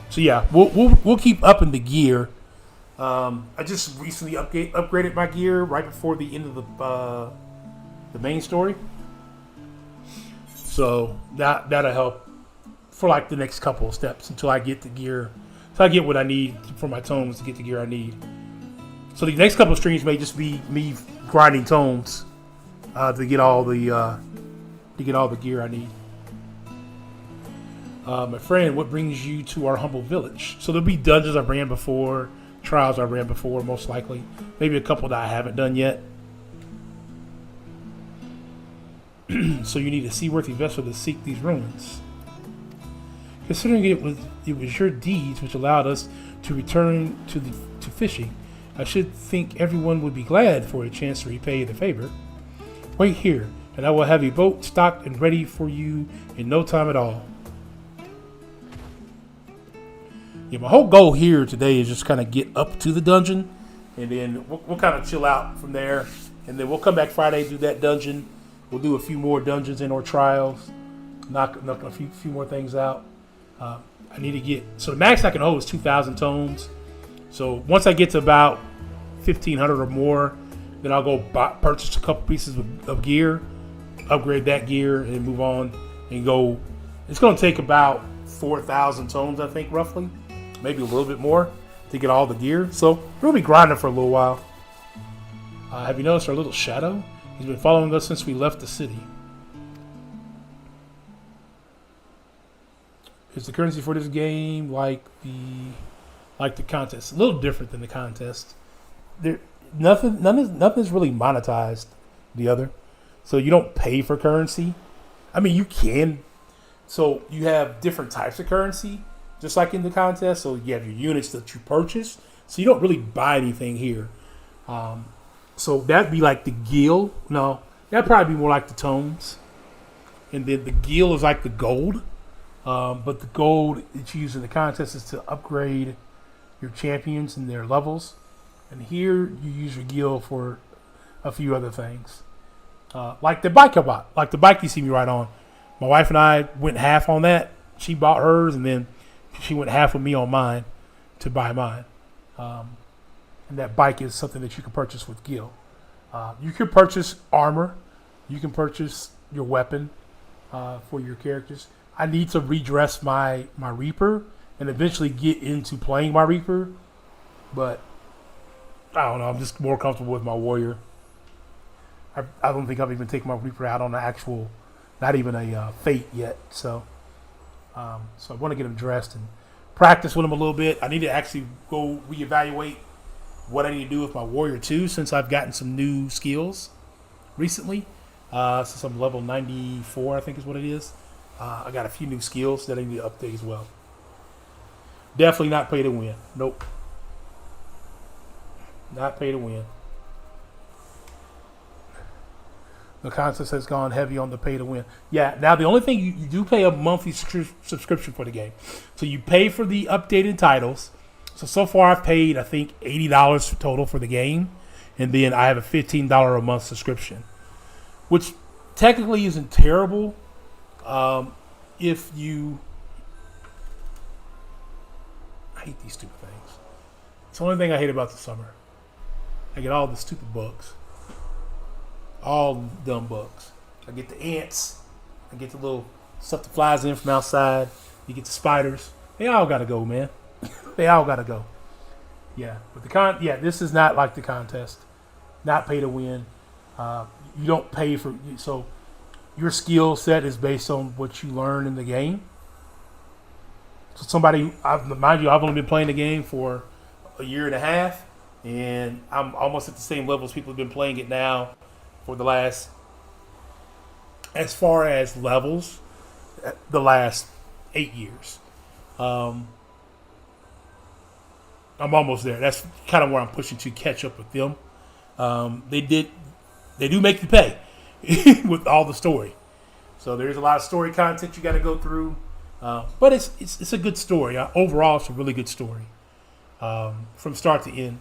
So yeah, we'll keep upping the gear. I just recently upgraded my gear right before the end of the main story. So that'll help for like the next couple of steps until I get the gear. So I get what I need for my tomes to get the gear I need. So the next couple of streams may just be me grinding tomes to get all the gear I need. My friend, what brings you to our humble village? So there'll be dungeons I've ran before, trials I've ran before, most likely. Maybe a couple that I haven't done yet. So you need a seaworthy vessel to seek these ruins. Considering it was your deeds which allowed us to return to fishing, I should think everyone would be glad for a chance to repay the favor. Wait here, and I will have a boat stocked and ready for you in no time at all. Yeah, my whole goal here today is just kind of get up to the dungeon, and then we'll kind of chill out from there, and then we'll come back Friday, do that dungeon. We'll do a few more dungeons and or trials, knock a few more things out. I need to get, so the max I can hold is 2,000 tomes. So once I get to about 1,500 or more, then I'll go purchase a couple pieces of gear, upgrade that gear, and move on and go. It's going to take about 4,000 tomes, I think, roughly. Maybe a little bit more to get all the gear. So we'll be grinding for a little while. Have you noticed our little shadow? He's been following us since we left the city. Is the currency for this game like the contest? A little different than the contest. Nothing's really monetized the other. So you don't pay for currency. I mean, you can. So you have different types of currency, just like in the contest. So you have your units that you purchase. So you don't really buy anything here. So that'd be like the gil. No, that'd probably be more like the tomes. And then the gil is like the gold. But the gold that's used in the contest is to upgrade your champions and their levels. And here you use your gil for a few other things. Like the bike I bought. Like the bike you see me ride on. My wife and I went half on that. She bought hers, and then she went half with me on mine to buy mine. And that bike is something that you can purchase with gil. You can purchase armor. You can purchase your weapon for your characters. I need to redress my Reaper and eventually get into playing my Reaper. But I don't know. I'm just more comfortable with my warrior. I don't think I've even taken my Reaper out on the actual, not even a fate yet. So I want to get him dressed and practice with him a little bit. I need to actually go reevaluate what I need to do with my warrior too, since I've gotten some new skills recently. Since I'm level 94, I think is what it is. I got a few new skills that I need to update as well. Definitely not pay to win. Nope. Not pay to win. The contest has gone heavy on the pay to win. Yeah, now the only thing, you do pay a monthly subscription for the game. So you pay for the updated titles. So far I've paid, I think, $80 total for the game. And then I have a $15 a month subscription. Which technically isn't terrible. If you... I hate these stupid things. It's the only thing I hate about the summer. I get all the stupid bugs. All dumb bugs. I get the ants. I get the little stuff that flies in from outside. You get the spiders. They all gotta go, man. They all gotta go. Yeah, but this is not like the contest. Not pay to win. You don't pay for, so your skill set is based on what you learn in the game. So mind you, I've only been playing the game for a year and a half, and I'm almost at the same level as people have been playing it now for the last, as far as levels, the last 8 years. I'm almost there. That's kind of where I'm pushing to catch up with them. They do make you pay with all the story. So there's a lot of story content you got to go through. But it's a good story. Overall, it's a really good story from start to end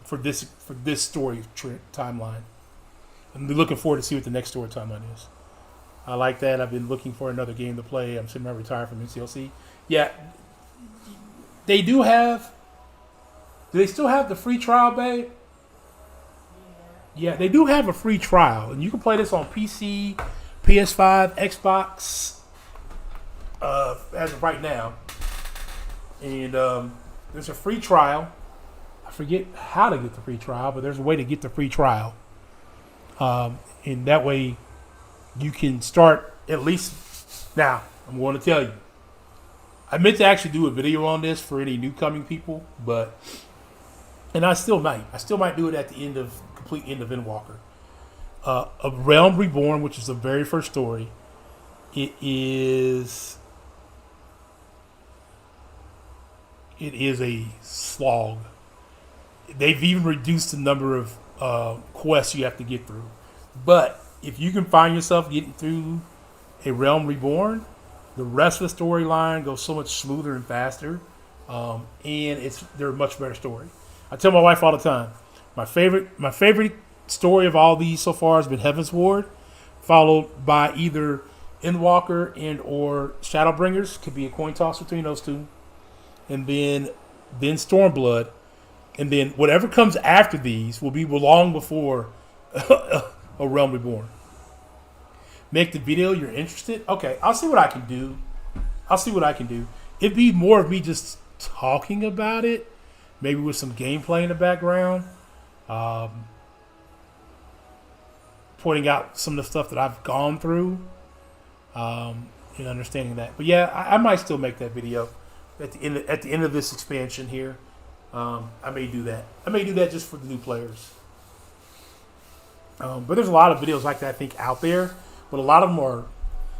for this story timeline. I'm looking forward to see what the next story timeline is. I like that. I've been looking for another game to play. I'm sitting around retired from NCLC. Yeah, they do have. Do they still have the free trial, babe? Yeah, they do have a free trial, and you can play this on PC, PS5, Xbox. As of right now, and there's a free trial. I forget how to get the free trial, but there's a way to get the free trial, and that way you can start at least. Now, I'm going to tell you, I meant to actually do a video on this for any new coming people, and I still might do it at the complete end of Endwalker. A Realm Reborn, which is the very first story. It is a slog. They've even reduced the number of quests you have to get through. But if you can find yourself getting through a Realm Reborn, the rest of the storyline goes so much smoother and faster, and they're a much better story. I tell my wife all the time, my favorite story of all these so far has been Heaven's Ward, followed by either Endwalker and or Shadowbringers. Could be a coin toss between those two. And then Stormblood, and then whatever comes after these will be long before a Realm Reborn. Make the video you're interested. Okay, I'll see what I can do. It'd be more of me just talking about it, maybe with some gameplay in the background, pointing out some of the stuff that I've gone through, and understanding that. But yeah, I might still make that video. At the end of this expansion here, I may do that. I may do that just for the new players. But there's a lot of videos like that, I think, out there. But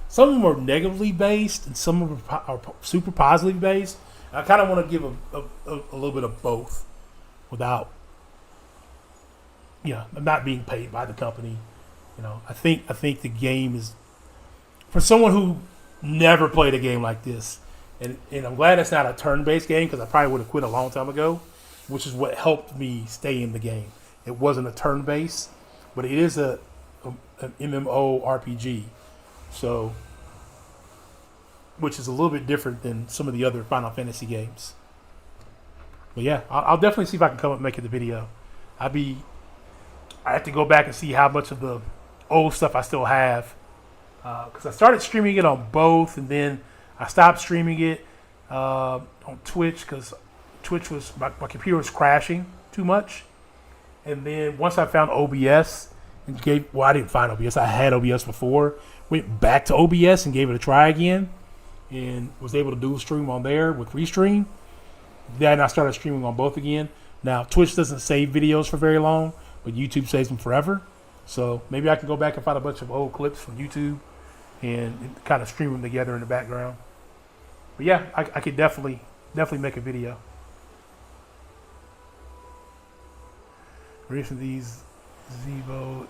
some of them are negatively based, and some of them are super positively based. And I kind of want to give a little bit of both, without, not being paid by the company. I think the game is, for someone who never played a game like this. And I'm glad it's not a turn-based game, because I probably would have quit a long time ago, which is what helped me stay in the game. It wasn't a turn-based, but it is an MMO RPG, so, which is a little bit different than some of the other Final Fantasy games. But yeah, I'll definitely see if I can come up and make it the video. I have to go back and see how much of the old stuff I still have, because I started streaming it on both, and then I stopped streaming it on Twitch because Twitch was my computer was crashing too much. And then once I found OBS and I didn't find OBS. I had OBS before. Went back to OBS and gave it a try again, and was able to do a stream on there with Restream. Then I started streaming on both again. Now Twitch doesn't save videos for very long, but YouTube saves them forever. So maybe I can go back and find a bunch of old clips from YouTube and kind of stream them together in the background. But yeah, I could definitely make a video. Racing these Zevo.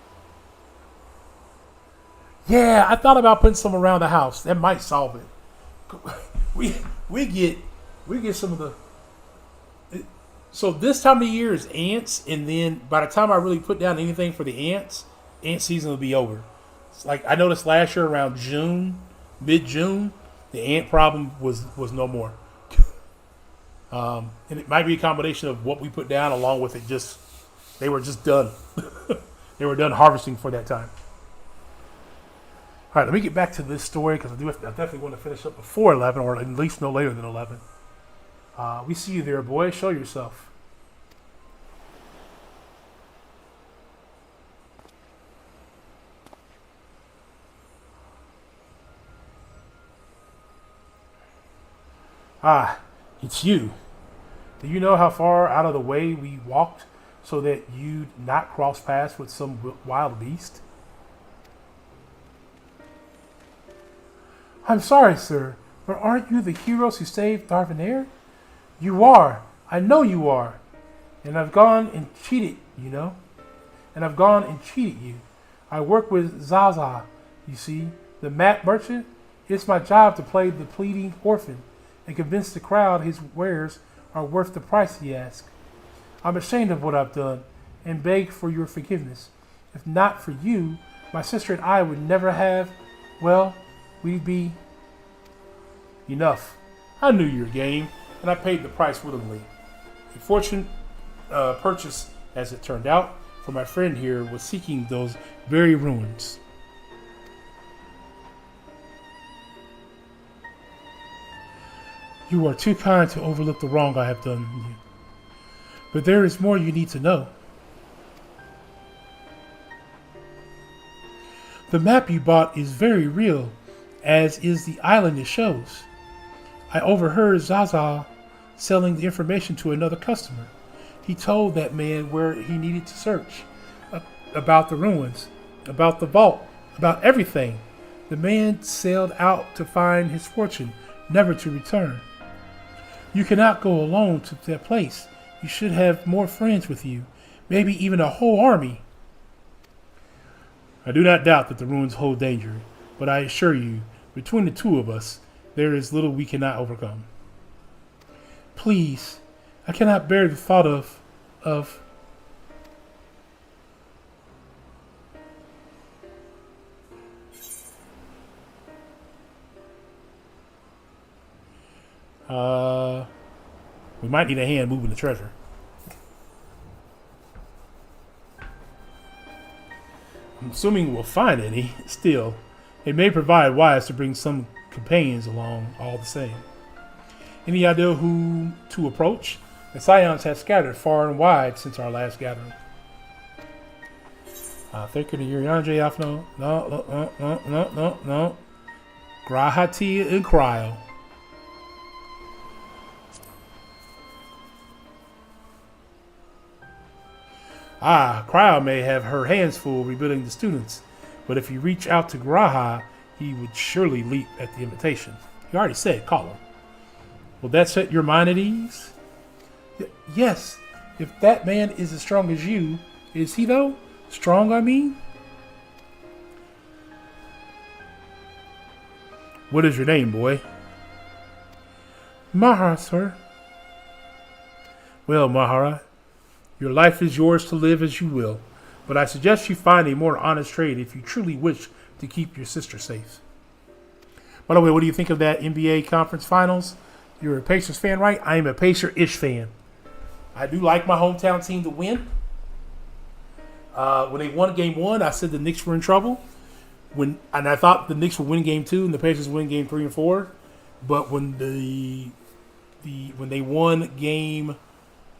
Yeah, I thought about putting some around the house. That might solve it. We get some of the. So this time of year is ants, and then by the time I really put down anything for the ant season will be over. It's like I noticed last year around June, mid-June, the ant problem was no more. And it might be a combination of what we put down along with it just, they were just done. They were done harvesting for that time. All right, let me get back to this story because I definitely want to finish up before 11, or at least no later than 11. We see you there, boy. Show yourself. Ah, it's you. Do you know how far out of the way we walked so that you'd not cross paths with some wild beast? I'm sorry, sir, but aren't you the heroes who saved Darvanair? You are. I know you are. And I've gone and cheated, you know. And I've gone and cheated you. I work with Zaza, you see, the map merchant. It's my job to play the pleading orphan and convince the crowd his wares are worth the price he asks. I'm ashamed of what I've done and beg for your forgiveness. If not for you, my sister and I would never have, well, we'd be... Enough. I knew your game, and I paid the price willingly. A fortune purchase, as it turned out, for my friend here was seeking those very ruins. You are too kind to overlook the wrong I have done you. But there is more you need to know. The map you bought is very real, as is the island it shows. I overheard Zaza selling the information to another customer. He told that man where he needed to search, about the ruins, about the vault, about everything. The man sailed out to find his fortune, never to return. You cannot go alone to that place. You should have more friends with you, maybe even a whole army. I do not doubt that the ruins hold danger, but I assure you, between the two of us, there is little we cannot overcome. Please, I cannot bear the thought of... We might need a hand moving the treasure. I'm assuming we'll find any. Still, it may provide wise to bring some companions along all the same. Any idea who to approach? The Scions have scattered far and wide since our last gathering. Think of the Urianje Afno. No. Grahati and Cryo. Cryo may have her hands full rebuilding the students, but if you reach out to Graha, he would surely leap at the invitation. He already said, call him. Will that set your mind at ease? Yes. If that man is as strong as you, is he though? Strong, I mean? What is your name, boy? Mahara, sir. Well, Mahara, your life is yours to live as you will, but I suggest you find a more honest trade if you truly wish to keep your sister safe. By the way, what do you think of that NBA conference finals? You're a Pacers fan, right? I am a Pacer-ish fan. I do like my hometown team to win. When they won game 1, I said the Knicks were in trouble. And I thought the Knicks would win game 2 and the Pacers would win game 3 and 4. But when when they won game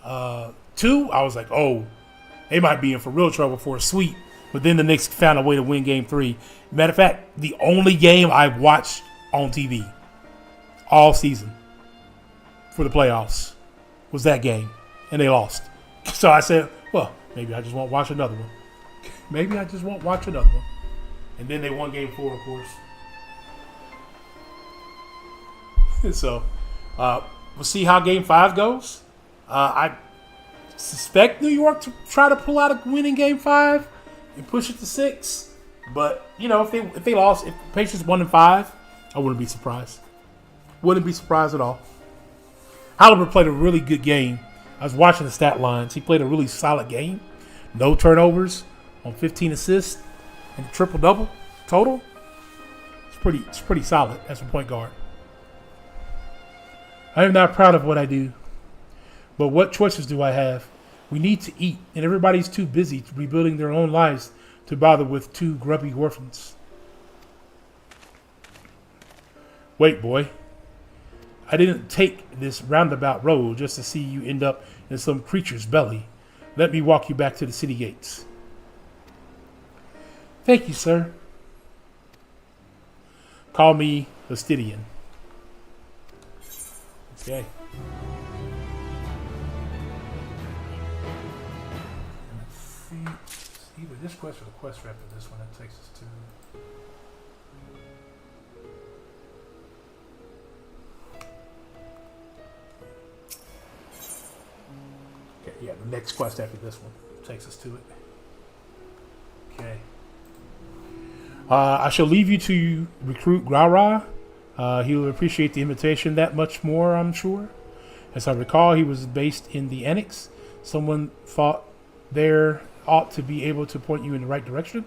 2, I was like, oh, they might be in for real trouble for a sweep. But then the Knicks found a way to win game 3. Matter of fact, the only game I've watched on TV all season for the playoffs was that game. And they lost. So I said, well, maybe I just won't watch another one. Maybe I just won't watch another one. And then they won game 4, of course. So we'll see how game 5 goes. I suspect New York to try to pull out a win in game 5 and push it to 6. But, you know, if they lost, if the Pacers 1-5, I wouldn't be surprised. Wouldn't be surprised at all. Halliburton played a really good game. I was watching the stat lines. He played a really solid game. No turnovers on 15 assists and a triple-double total. It's pretty solid as a point guard. I am not proud of what I do. But what choices do I have? We need to eat, and everybody's too busy rebuilding their own lives to bother with 2 grubby orphans. Wait, boy. I didn't take this roundabout road just to see you end up in some creature's belly. Let me walk you back to the city gates. Thank you, sir. Call me Fastidian. Okay. Let's see. It's either this quest or the quest after this one that takes us to. Okay, yeah, the next quest after this one takes us to it. Okay. I shall leave you to recruit Grara. He will appreciate the invitation that much more, I'm sure. As I recall, he was based in the Annex. Someone thought there ought to be able to point you in the right direction.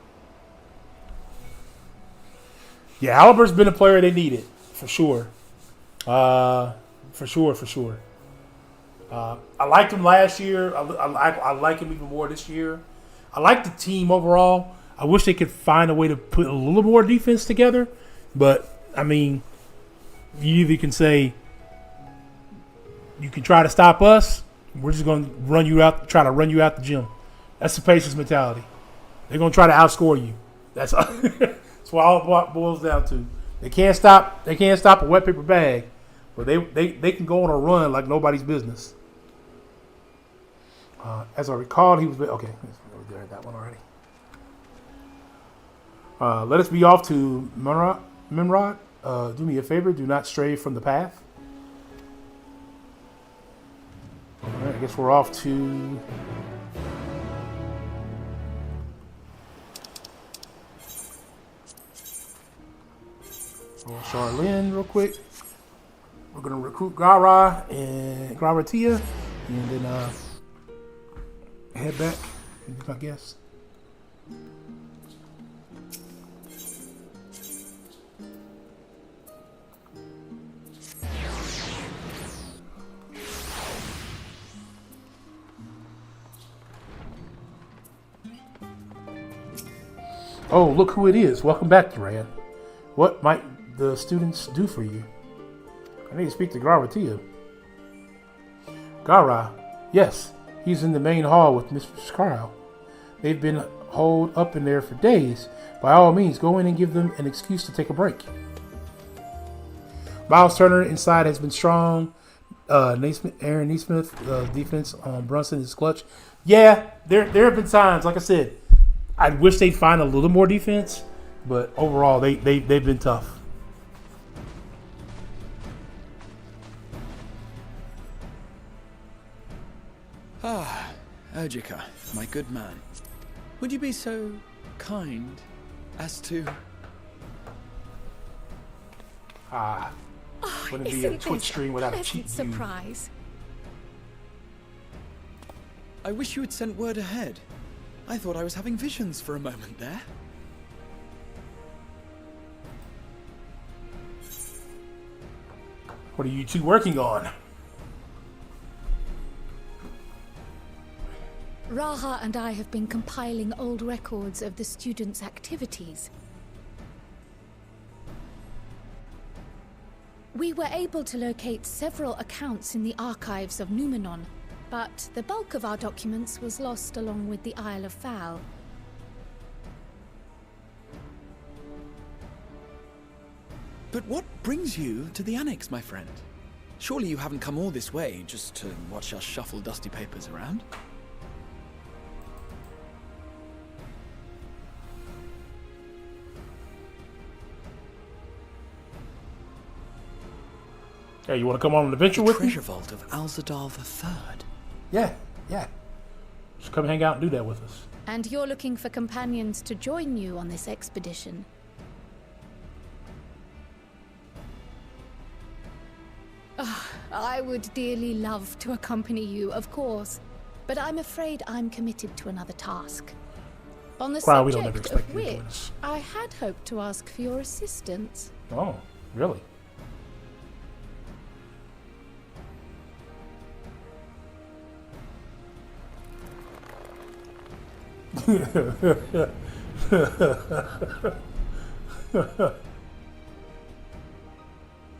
Yeah, Halibur's been a player they needed, for sure. For sure. I liked him last year. I like him even more this year. I like the team overall. I wish they could find a way to put a little more defense together. But, I mean, you either can say, you can try to stop us, we're just going to try to run you out the gym. That's the Pacers mentality. They're going to try to outscore you. That's what all it boils down to. They can't stop a wet paper bag, but they can go on a run like nobody's business. As I recall, he was okay. We read that one already. Let us be off to Memrod. Do me a favor. Do not stray from the path. All right, I guess we're off to. Charlene, real quick. We're gonna recruit Gara and Graratia, and then head back, I guess. Oh, look who it is. Welcome back, Duran. What might the students do for you? I need to speak to Graratia. Gara, yes, he's in the main hall with Mr. Carl. They've been holed up in there for days. By all means, go in and give them an excuse to take a break. Miles Turner inside has been strong. Aaron Neesmith, defense on Brunson is clutch. Yeah, there have been times, like I said, I wish they'd find a little more defense, but overall they've been tough.
Ah, Urgica, my good man. Would you be so kind as to...
Wouldn't be a Twitch stream without a cheat view.
Surprise.
I wish you had sent word ahead. I thought I was having visions for a moment there.
What are you two working on?
Raha and I have been compiling old records of the students' activities. We were able to locate several accounts in the archives of Numenon, but the bulk of our documents was lost along with the Isle of Fowl.
But what brings you to the Annex, my friend? Surely you haven't come all this way just to watch us shuffle dusty papers around?
Hey, you want to come on an adventure with me?
Treasure vault of Alzadal III.
Yeah. Just come hang out and do that with us.
And you're looking for companions to join you on this expedition. I would dearly love to accompany you, of course, but I'm afraid I'm committed to another task. On the
Wow, we don't ever
subject
expect
of
you to join
which
us.
I had hoped to ask for your assistance.
Oh, really?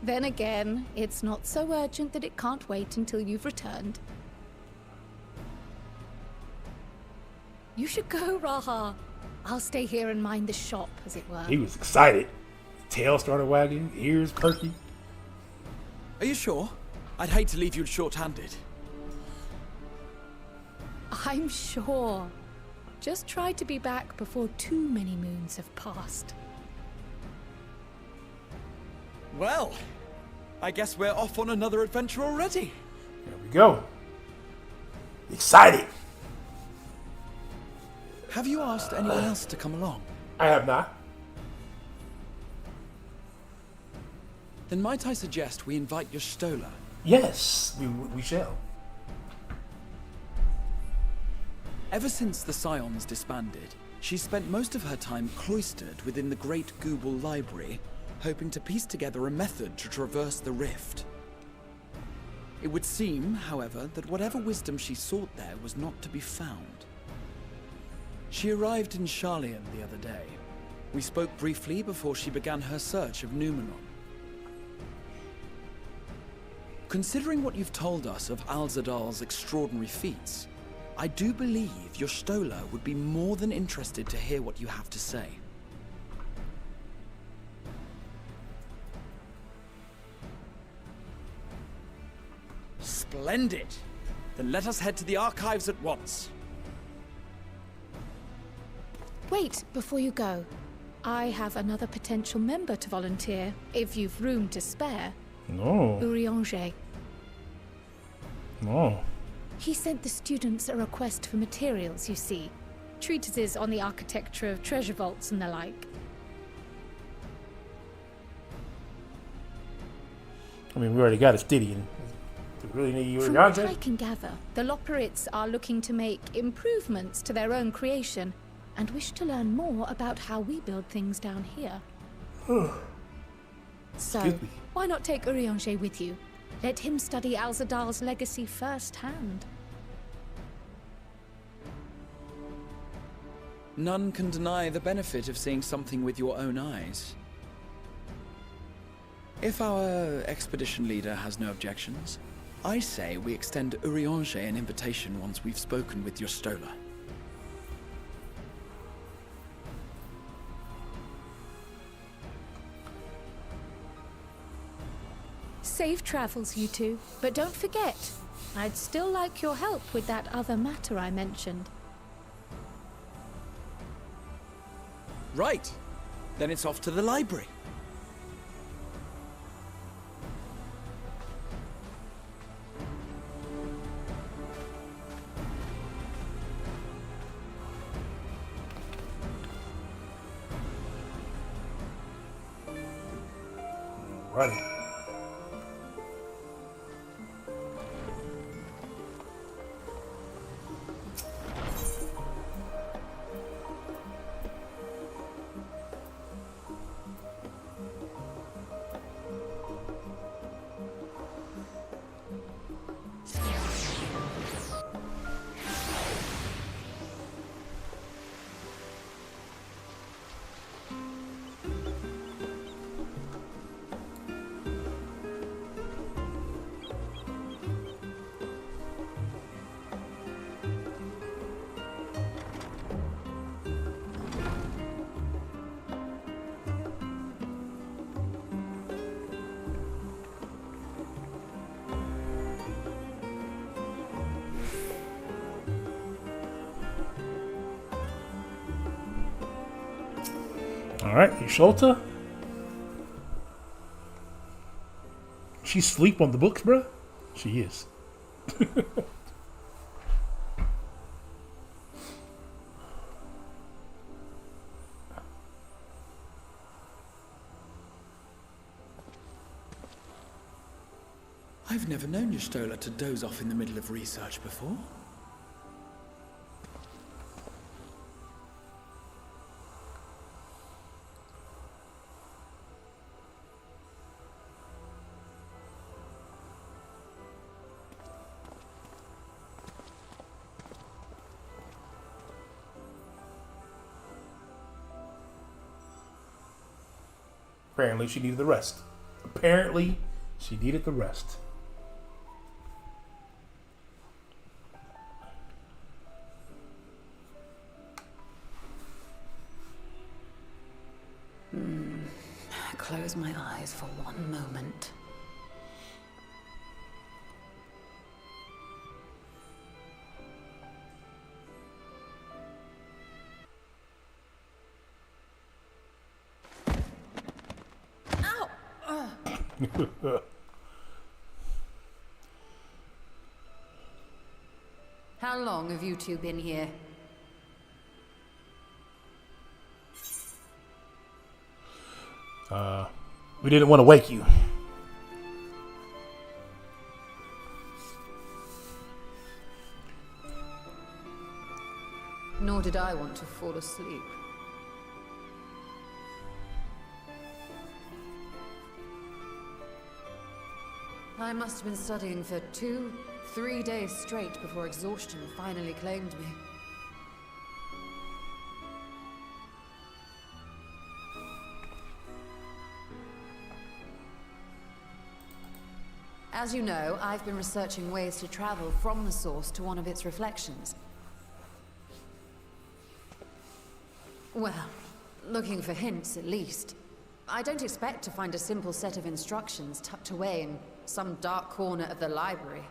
Then again, it's not so urgent that it can't wait until you've returned. You should go, Raha. I'll stay here and mind the shop, as it were.
He was excited. Tail started wagging, ears perky.
Are you sure?
I'd hate to leave you short-handed.
I'm sure. Just try to be back before too many moons have passed.
Well, I guess we're off on another adventure already.
There we go. Excited.
Have you asked anyone else to come along?
I have not.
Then might I suggest we invite your Stola?
Yes, we shall.
Ever since the Scions disbanded, she spent most of her time cloistered within the Great Gooble Library, hoping to piece together a method to traverse the rift. It would seem, however, that whatever wisdom she sought there was not to be found. She arrived in Sharlayan the other day. We spoke briefly before she began her search of Numenor. Considering what you've told us of Alzadal's extraordinary feats, I do believe your Stola would be more than interested to hear what you have to say. Splendid! Then let us head to the archives at once.
Wait, before you go. I have another potential member to volunteer, if you've room to spare.
No.
Urianger.
No.
He sent the students a request for materials, you see. Treatises on the architecture of treasure vaults and the like.
I mean, we already got a Stydian. Do we really need
From what
Urianger?
I can gather, the Loporrits are looking to make improvements to their own creation and wish to learn more about how we build things down here. So, why not take Urianger with you? Let him study Alzadal's legacy firsthand.
None can deny the benefit of seeing something with your own eyes. If our expedition leader has no objections, I say we extend Urianger an invitation once we've spoken with your Stola.
Safe travels, you two. But don't forget, I'd still like your help with that other matter I mentioned.
Right. Then it's off to the library.
Right. Alright, Yusholta? She sleep on the books, bruh? She is.
I've never known your Stola to doze off in the middle of research before.
Apparently she needed the rest. Apparently she needed the rest.
Close my eyes for one moment. How long have you two been here?
We didn't want to wake you.
Nor did I want to fall asleep. I must have been studying for 2-3 days straight before exhaustion finally claimed me. As you know, I've been researching ways to travel from the source to one of its reflections. Well, looking for hints at least. I don't expect to find a simple set of instructions tucked away in some dark corner of the library.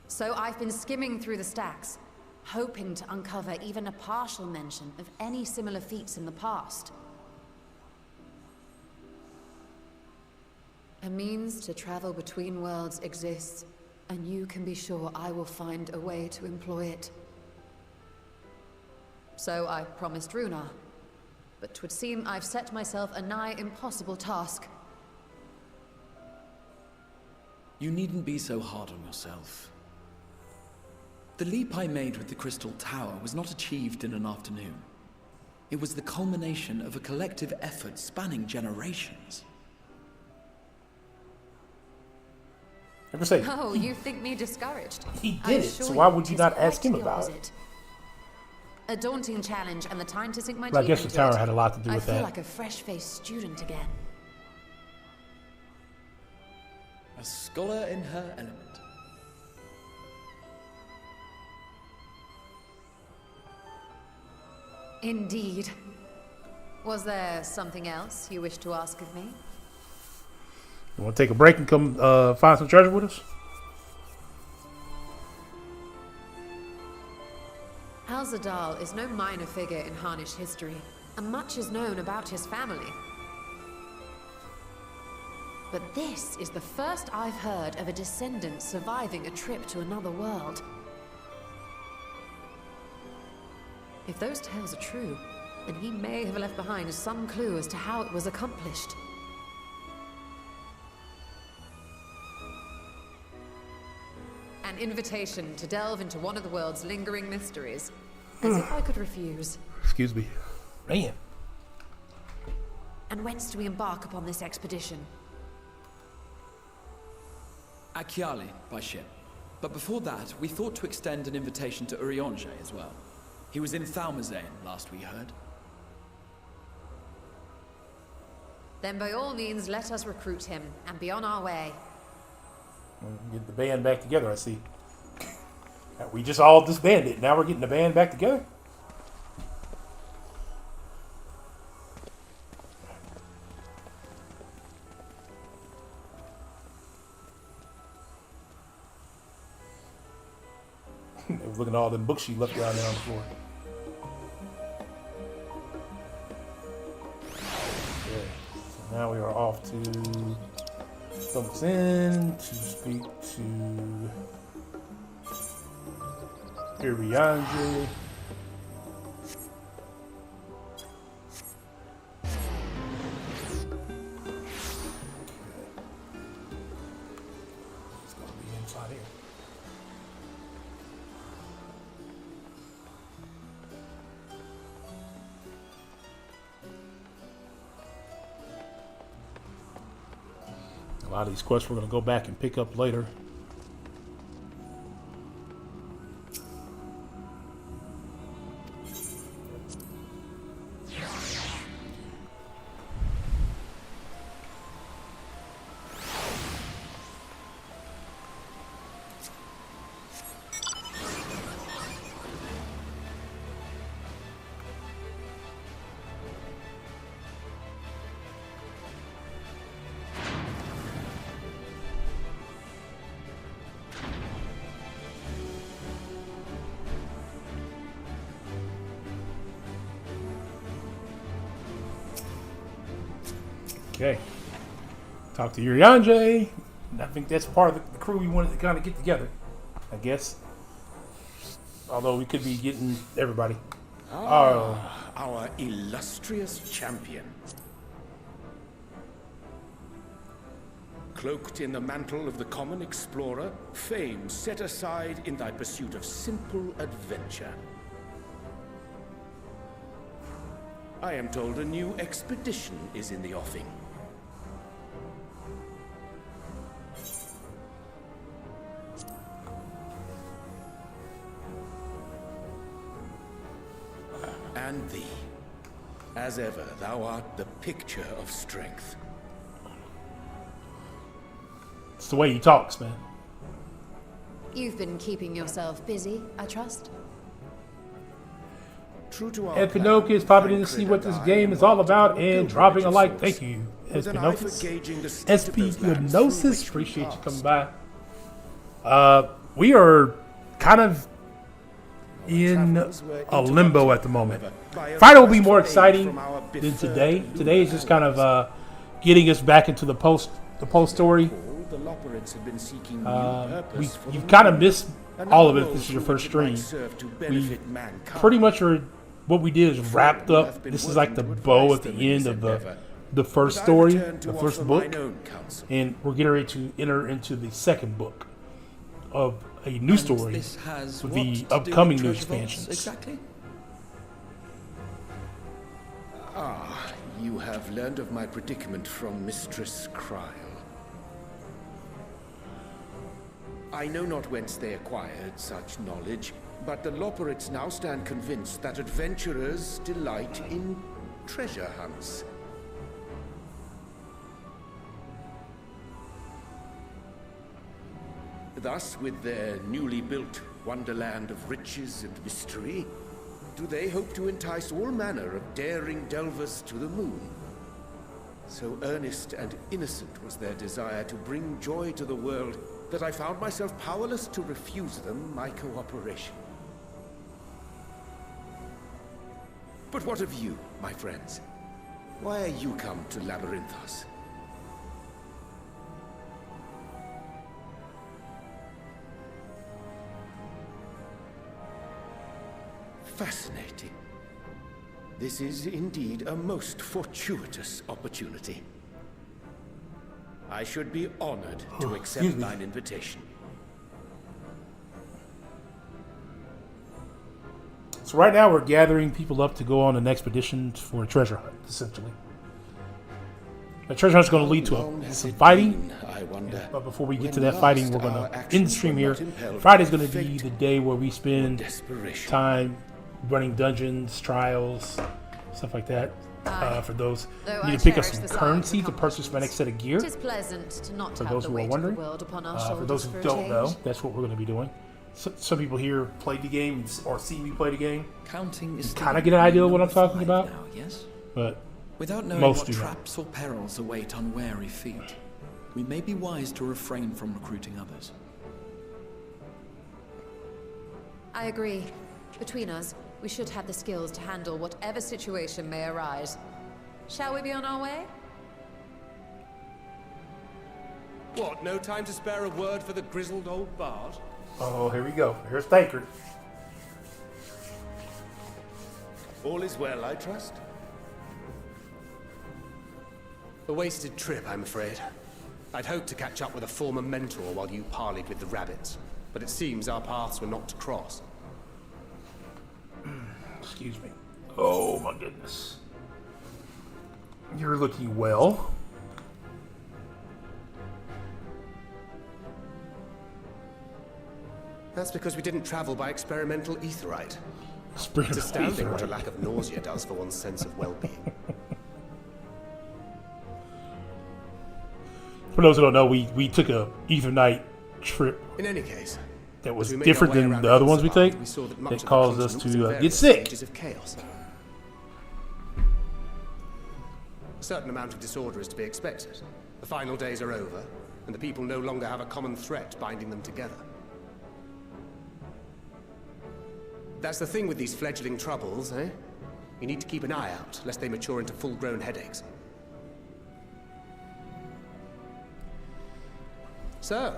So I've been skimming through the stacks, hoping to uncover even a partial mention of any similar feats in the past. A means to travel between worlds exists, and you can be sure I will find a way to employ it. So I promised Runar, but 'twould seem I've set myself a nigh impossible task.
You needn't be so hard on yourself. The leap I made with the Crystal Tower was not achieved in an afternoon. It was the culmination of a collective effort spanning generations.
Never say.
Oh, you think me discouraged?
He did it, so why would you not ask him about it?
A daunting challenge and the time to sink my
Well, I
teeth
guess the
into
tower
it.
had a lot to do with
I feel
that.
like a fresh-faced student again.
A scholar in her element.
Indeed. Was there something else you wish to ask of me?
You want to take a break and come find some treasure with us?
Al-Zadal is no minor figure in Harnish history, and much is known about his family. But this is the first I've heard of a descendant surviving a trip to another world. If those tales are true, then he may have left behind some clue as to how it was accomplished. An invitation to delve into one of the world's lingering mysteries. As if I could refuse.
Excuse me. Man.
And whence do we embark upon this expedition?
Akyali, by ship. But before that, we thought to extend an invitation to Urianger as well. He was in Thalmazane, last we heard.
Then by all means, let us recruit him, and be on our way.
Get the band back together, I see. We just all disbanded. Now we're getting the band back together? Looking at all them books she left down there on the floor. Okay, so now we are off to Thomas Inn to speak to Urianger. It's gonna be inside here. A lot of these quests we're going to go back and pick up later. Okay. Talk to Urianger. I think that's part of the crew we wanted to kind of get together, I guess. Although we could be getting everybody.
Our illustrious champion. Cloaked in the mantle of the common explorer, fame set aside in thy pursuit of simple adventure. I am told a new expedition is in the offing. And thee. As ever, thou art the picture of strength.
It's the way he talks, man.
You've been keeping yourself busy, I trust?
True to our
Ed Pinocchio is popping in to see what this game is all about and dropping a like. Thank you, Ed Pinocchio. SP Gnosis, appreciate you coming by. We are kind of in a limbo at the moment. Friday will be more exciting than today. Today is just kind of getting us back into the post story. You've kind of missed all of it if this is your first stream. We pretty much are. What we did is wrapped up. This is like the bow at the end of the first story, the first book, and we're getting ready to enter into the second book of a new story with the upcoming new expansions.
Exactly. Ah, you have learned of my predicament from Mistress Kryl. I know not whence they acquired such knowledge, but the Loperites now stand convinced that adventurers delight in treasure hunts. Thus, with their newly built wonderland of riches and mystery, do they hope to entice all manner of daring delvers to the moon. So earnest and innocent was their desire to bring joy to the world that I found myself powerless to refuse them my cooperation. But what of you, my friends? Why are you come to Labyrinthos? Fascinating. This is indeed a most fortuitous opportunity. I should be honored to accept thine invitation.
So right now we're gathering people up to go on an expedition for a treasure hunt, essentially. The treasure hunt is going to lead to some fighting. But before we get to that fighting, we're going to end the stream here. Friday's going to be the day where we spend time running dungeons, trials, stuff like that. For those who need to pick up some currency to purchase my next set of gear. For those who are wondering. For those who don't know, that's what we're going to be doing. Some people here played the game or see me play the game. Counting is kind of get an idea of what I'm talking about.
Now, yes?
But
without knowing
most
what
do
traps or perils await unwary feet, we may be wise to refrain from recruiting others.
I agree. Between us, we should have the skills to handle whatever situation may arise. Shall we be on our way?
What, no time to spare a word for the grizzled old bard?
Oh, here we go. Here's Tankard.
All is well, I trust?
A wasted trip, I'm afraid. I'd hoped to catch up with a former mentor while you parleyed with the rabbits, but it seems our paths were not to cross.
Excuse me. Oh my goodness. You're looking well.
That's because we didn't travel by experimental etherite.
It's
astounding what a lack of nausea does for one's sense of well-being.
For those who don't know, we took a Ethernight trip.
In any case,
that was different than the other ones we take. That caused us to get sick.
Of chaos. A certain amount of disorder is to be expected. The final days are over, and the people no longer have a common threat binding them together. That's the thing with these fledgling troubles, eh? You need to keep an eye out, lest they mature into full-grown headaches. So,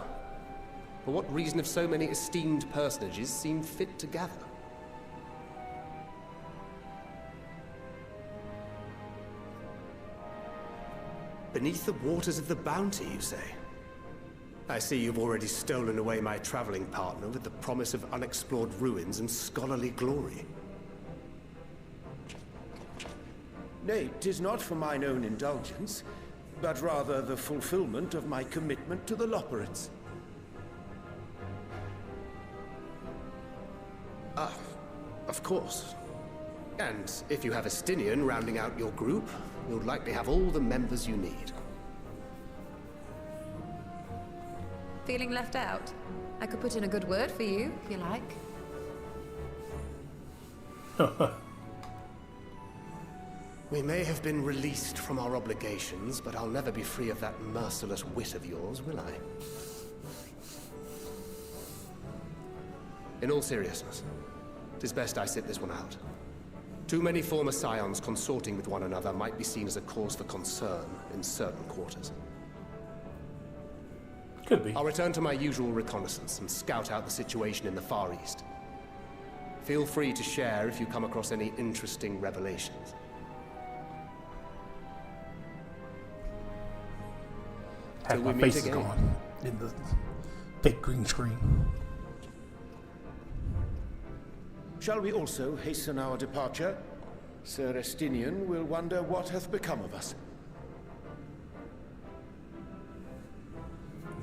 for what reason have so many esteemed personages seen fit to gather? Beneath the waters of the Bounty, you say? I see you've already stolen away my traveling partner with the promise of unexplored ruins and scholarly glory.
Nay, 'tis not for mine own indulgence, but rather the fulfillment of my commitment to the Loporrits.
Ah, of course. And if you have Estinian rounding out your group, you'll likely have all the members you need.
Feeling left out? I could put in a good word for you, if you like.
We may have been released from our obligations, but I'll never be free of that merciless wit of yours, will I? In all seriousness, it is best I sit this one out. Too many former scions consorting with one another might be seen as a cause for concern in certain quarters.
Could be.
I'll return to my usual reconnaissance and scout out the situation in the Far East. Feel free to share if you come across any interesting revelations.
Have my face is gone in the fake green screen.
Shall we also hasten our departure? Sir Estinian will wonder what hath become of us.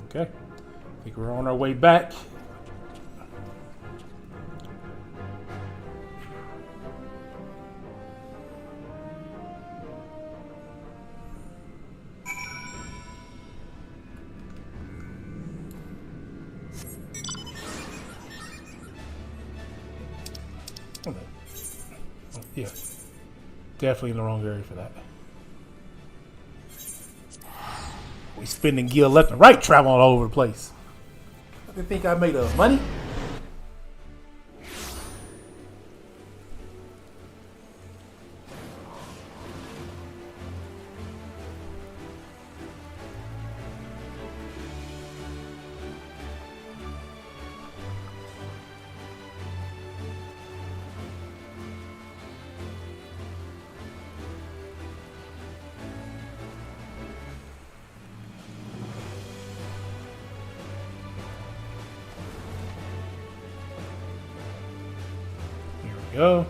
Okay. I think we're on our way back. Okay. Oh, yeah. Definitely in the wrong area for that. We spending gear left and right, traveling all over the place. I think I made enough money. Go.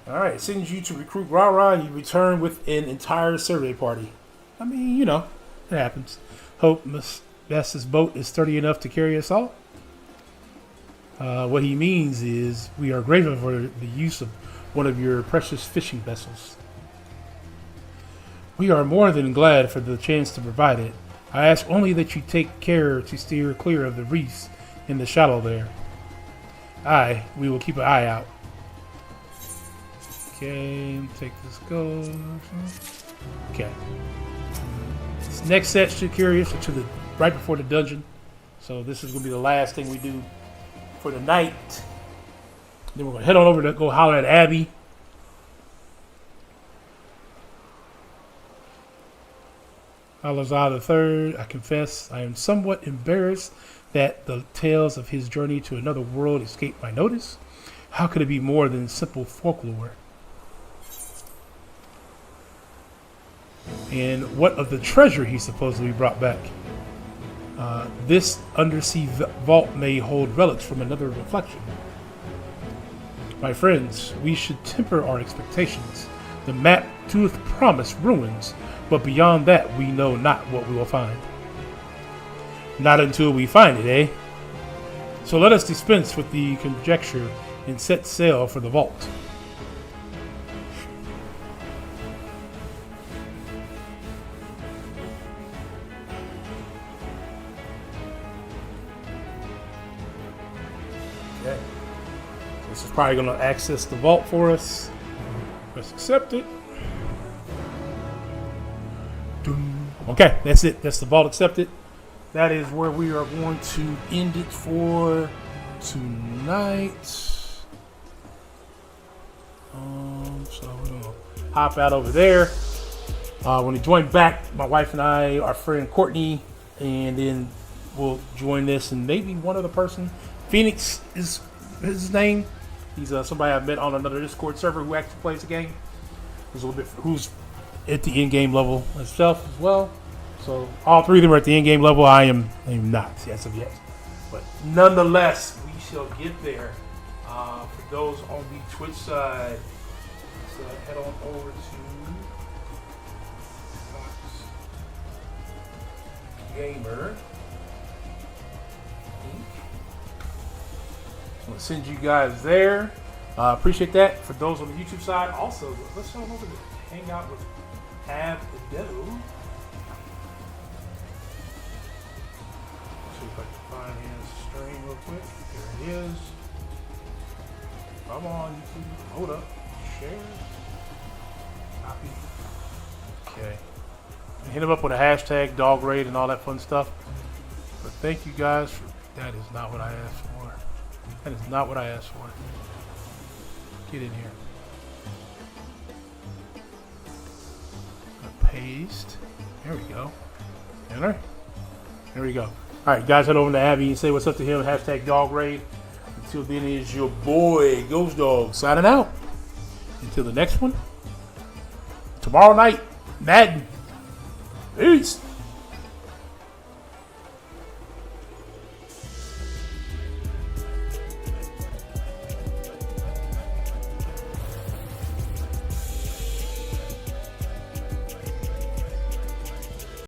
Alright, sends you to recruit Rara. You return with an entire survey party. I mean, you know, it happens. Hope Miss Bess's boat is sturdy enough to carry us all. What he means is we are grateful for the use of one of your precious fishing vessels. We are more than glad for the chance to provide it. I ask only that you take care to steer clear of the reefs in the shallow there. We will keep an eye out. Okay, take this go. Okay. This next set should carry us to the right before the dungeon. So this is gonna be the last thing we do for the night. Then we're gonna head on over to go holler at Abby. Alazar III, I confess, I am somewhat embarrassed that the tales of his journey to another world escaped my notice. How could it be more than simple folklore? And what of the treasure he supposedly brought back? This undersea vault may hold relics from another reflection. My friends, we should temper our expectations. The map doeth promise ruins, but beyond that we know not what we will find. Not until we find it, eh? So let us dispense with the conjecture and set sail for the vault. Okay. This is probably going to access the vault for us. Let's accept it. Okay, that's it. That's the vault accepted. That is where we are going to end it for tonight. So we're going to hop out over there. When we join back, my wife and I, our friend Courtney, and then we'll join this, and maybe one other person. Phoenix is his name. He's somebody I've met on another Discord server who actually plays the game. Who's at the in-game level himself as well. So all three of them are at the in-game level. I am not as of yet, but nonetheless, we shall get there. For those on the Twitch side, let's head on over to Gamer. I'm gonna send you guys there. Appreciate that. For those on the YouTube side, also let's head on over to hang out with Have the Dough. See if I can find his stream real quick. There it is. Come on, YouTube. Hold up. Share. Copy. Okay. Hit him up with a hashtag, dog raid, and all that fun stuff. But thank you guys for that. Is not what I asked for. That is not what I asked for. Get in here. Paste. There we go. Enter. There we go. All right, guys, head over to Abby and say what's up to him. Hashtag dog raid. Until then, is your boy Ghost Dog signing out. Until the next one. Tomorrow night, Madden. Peace.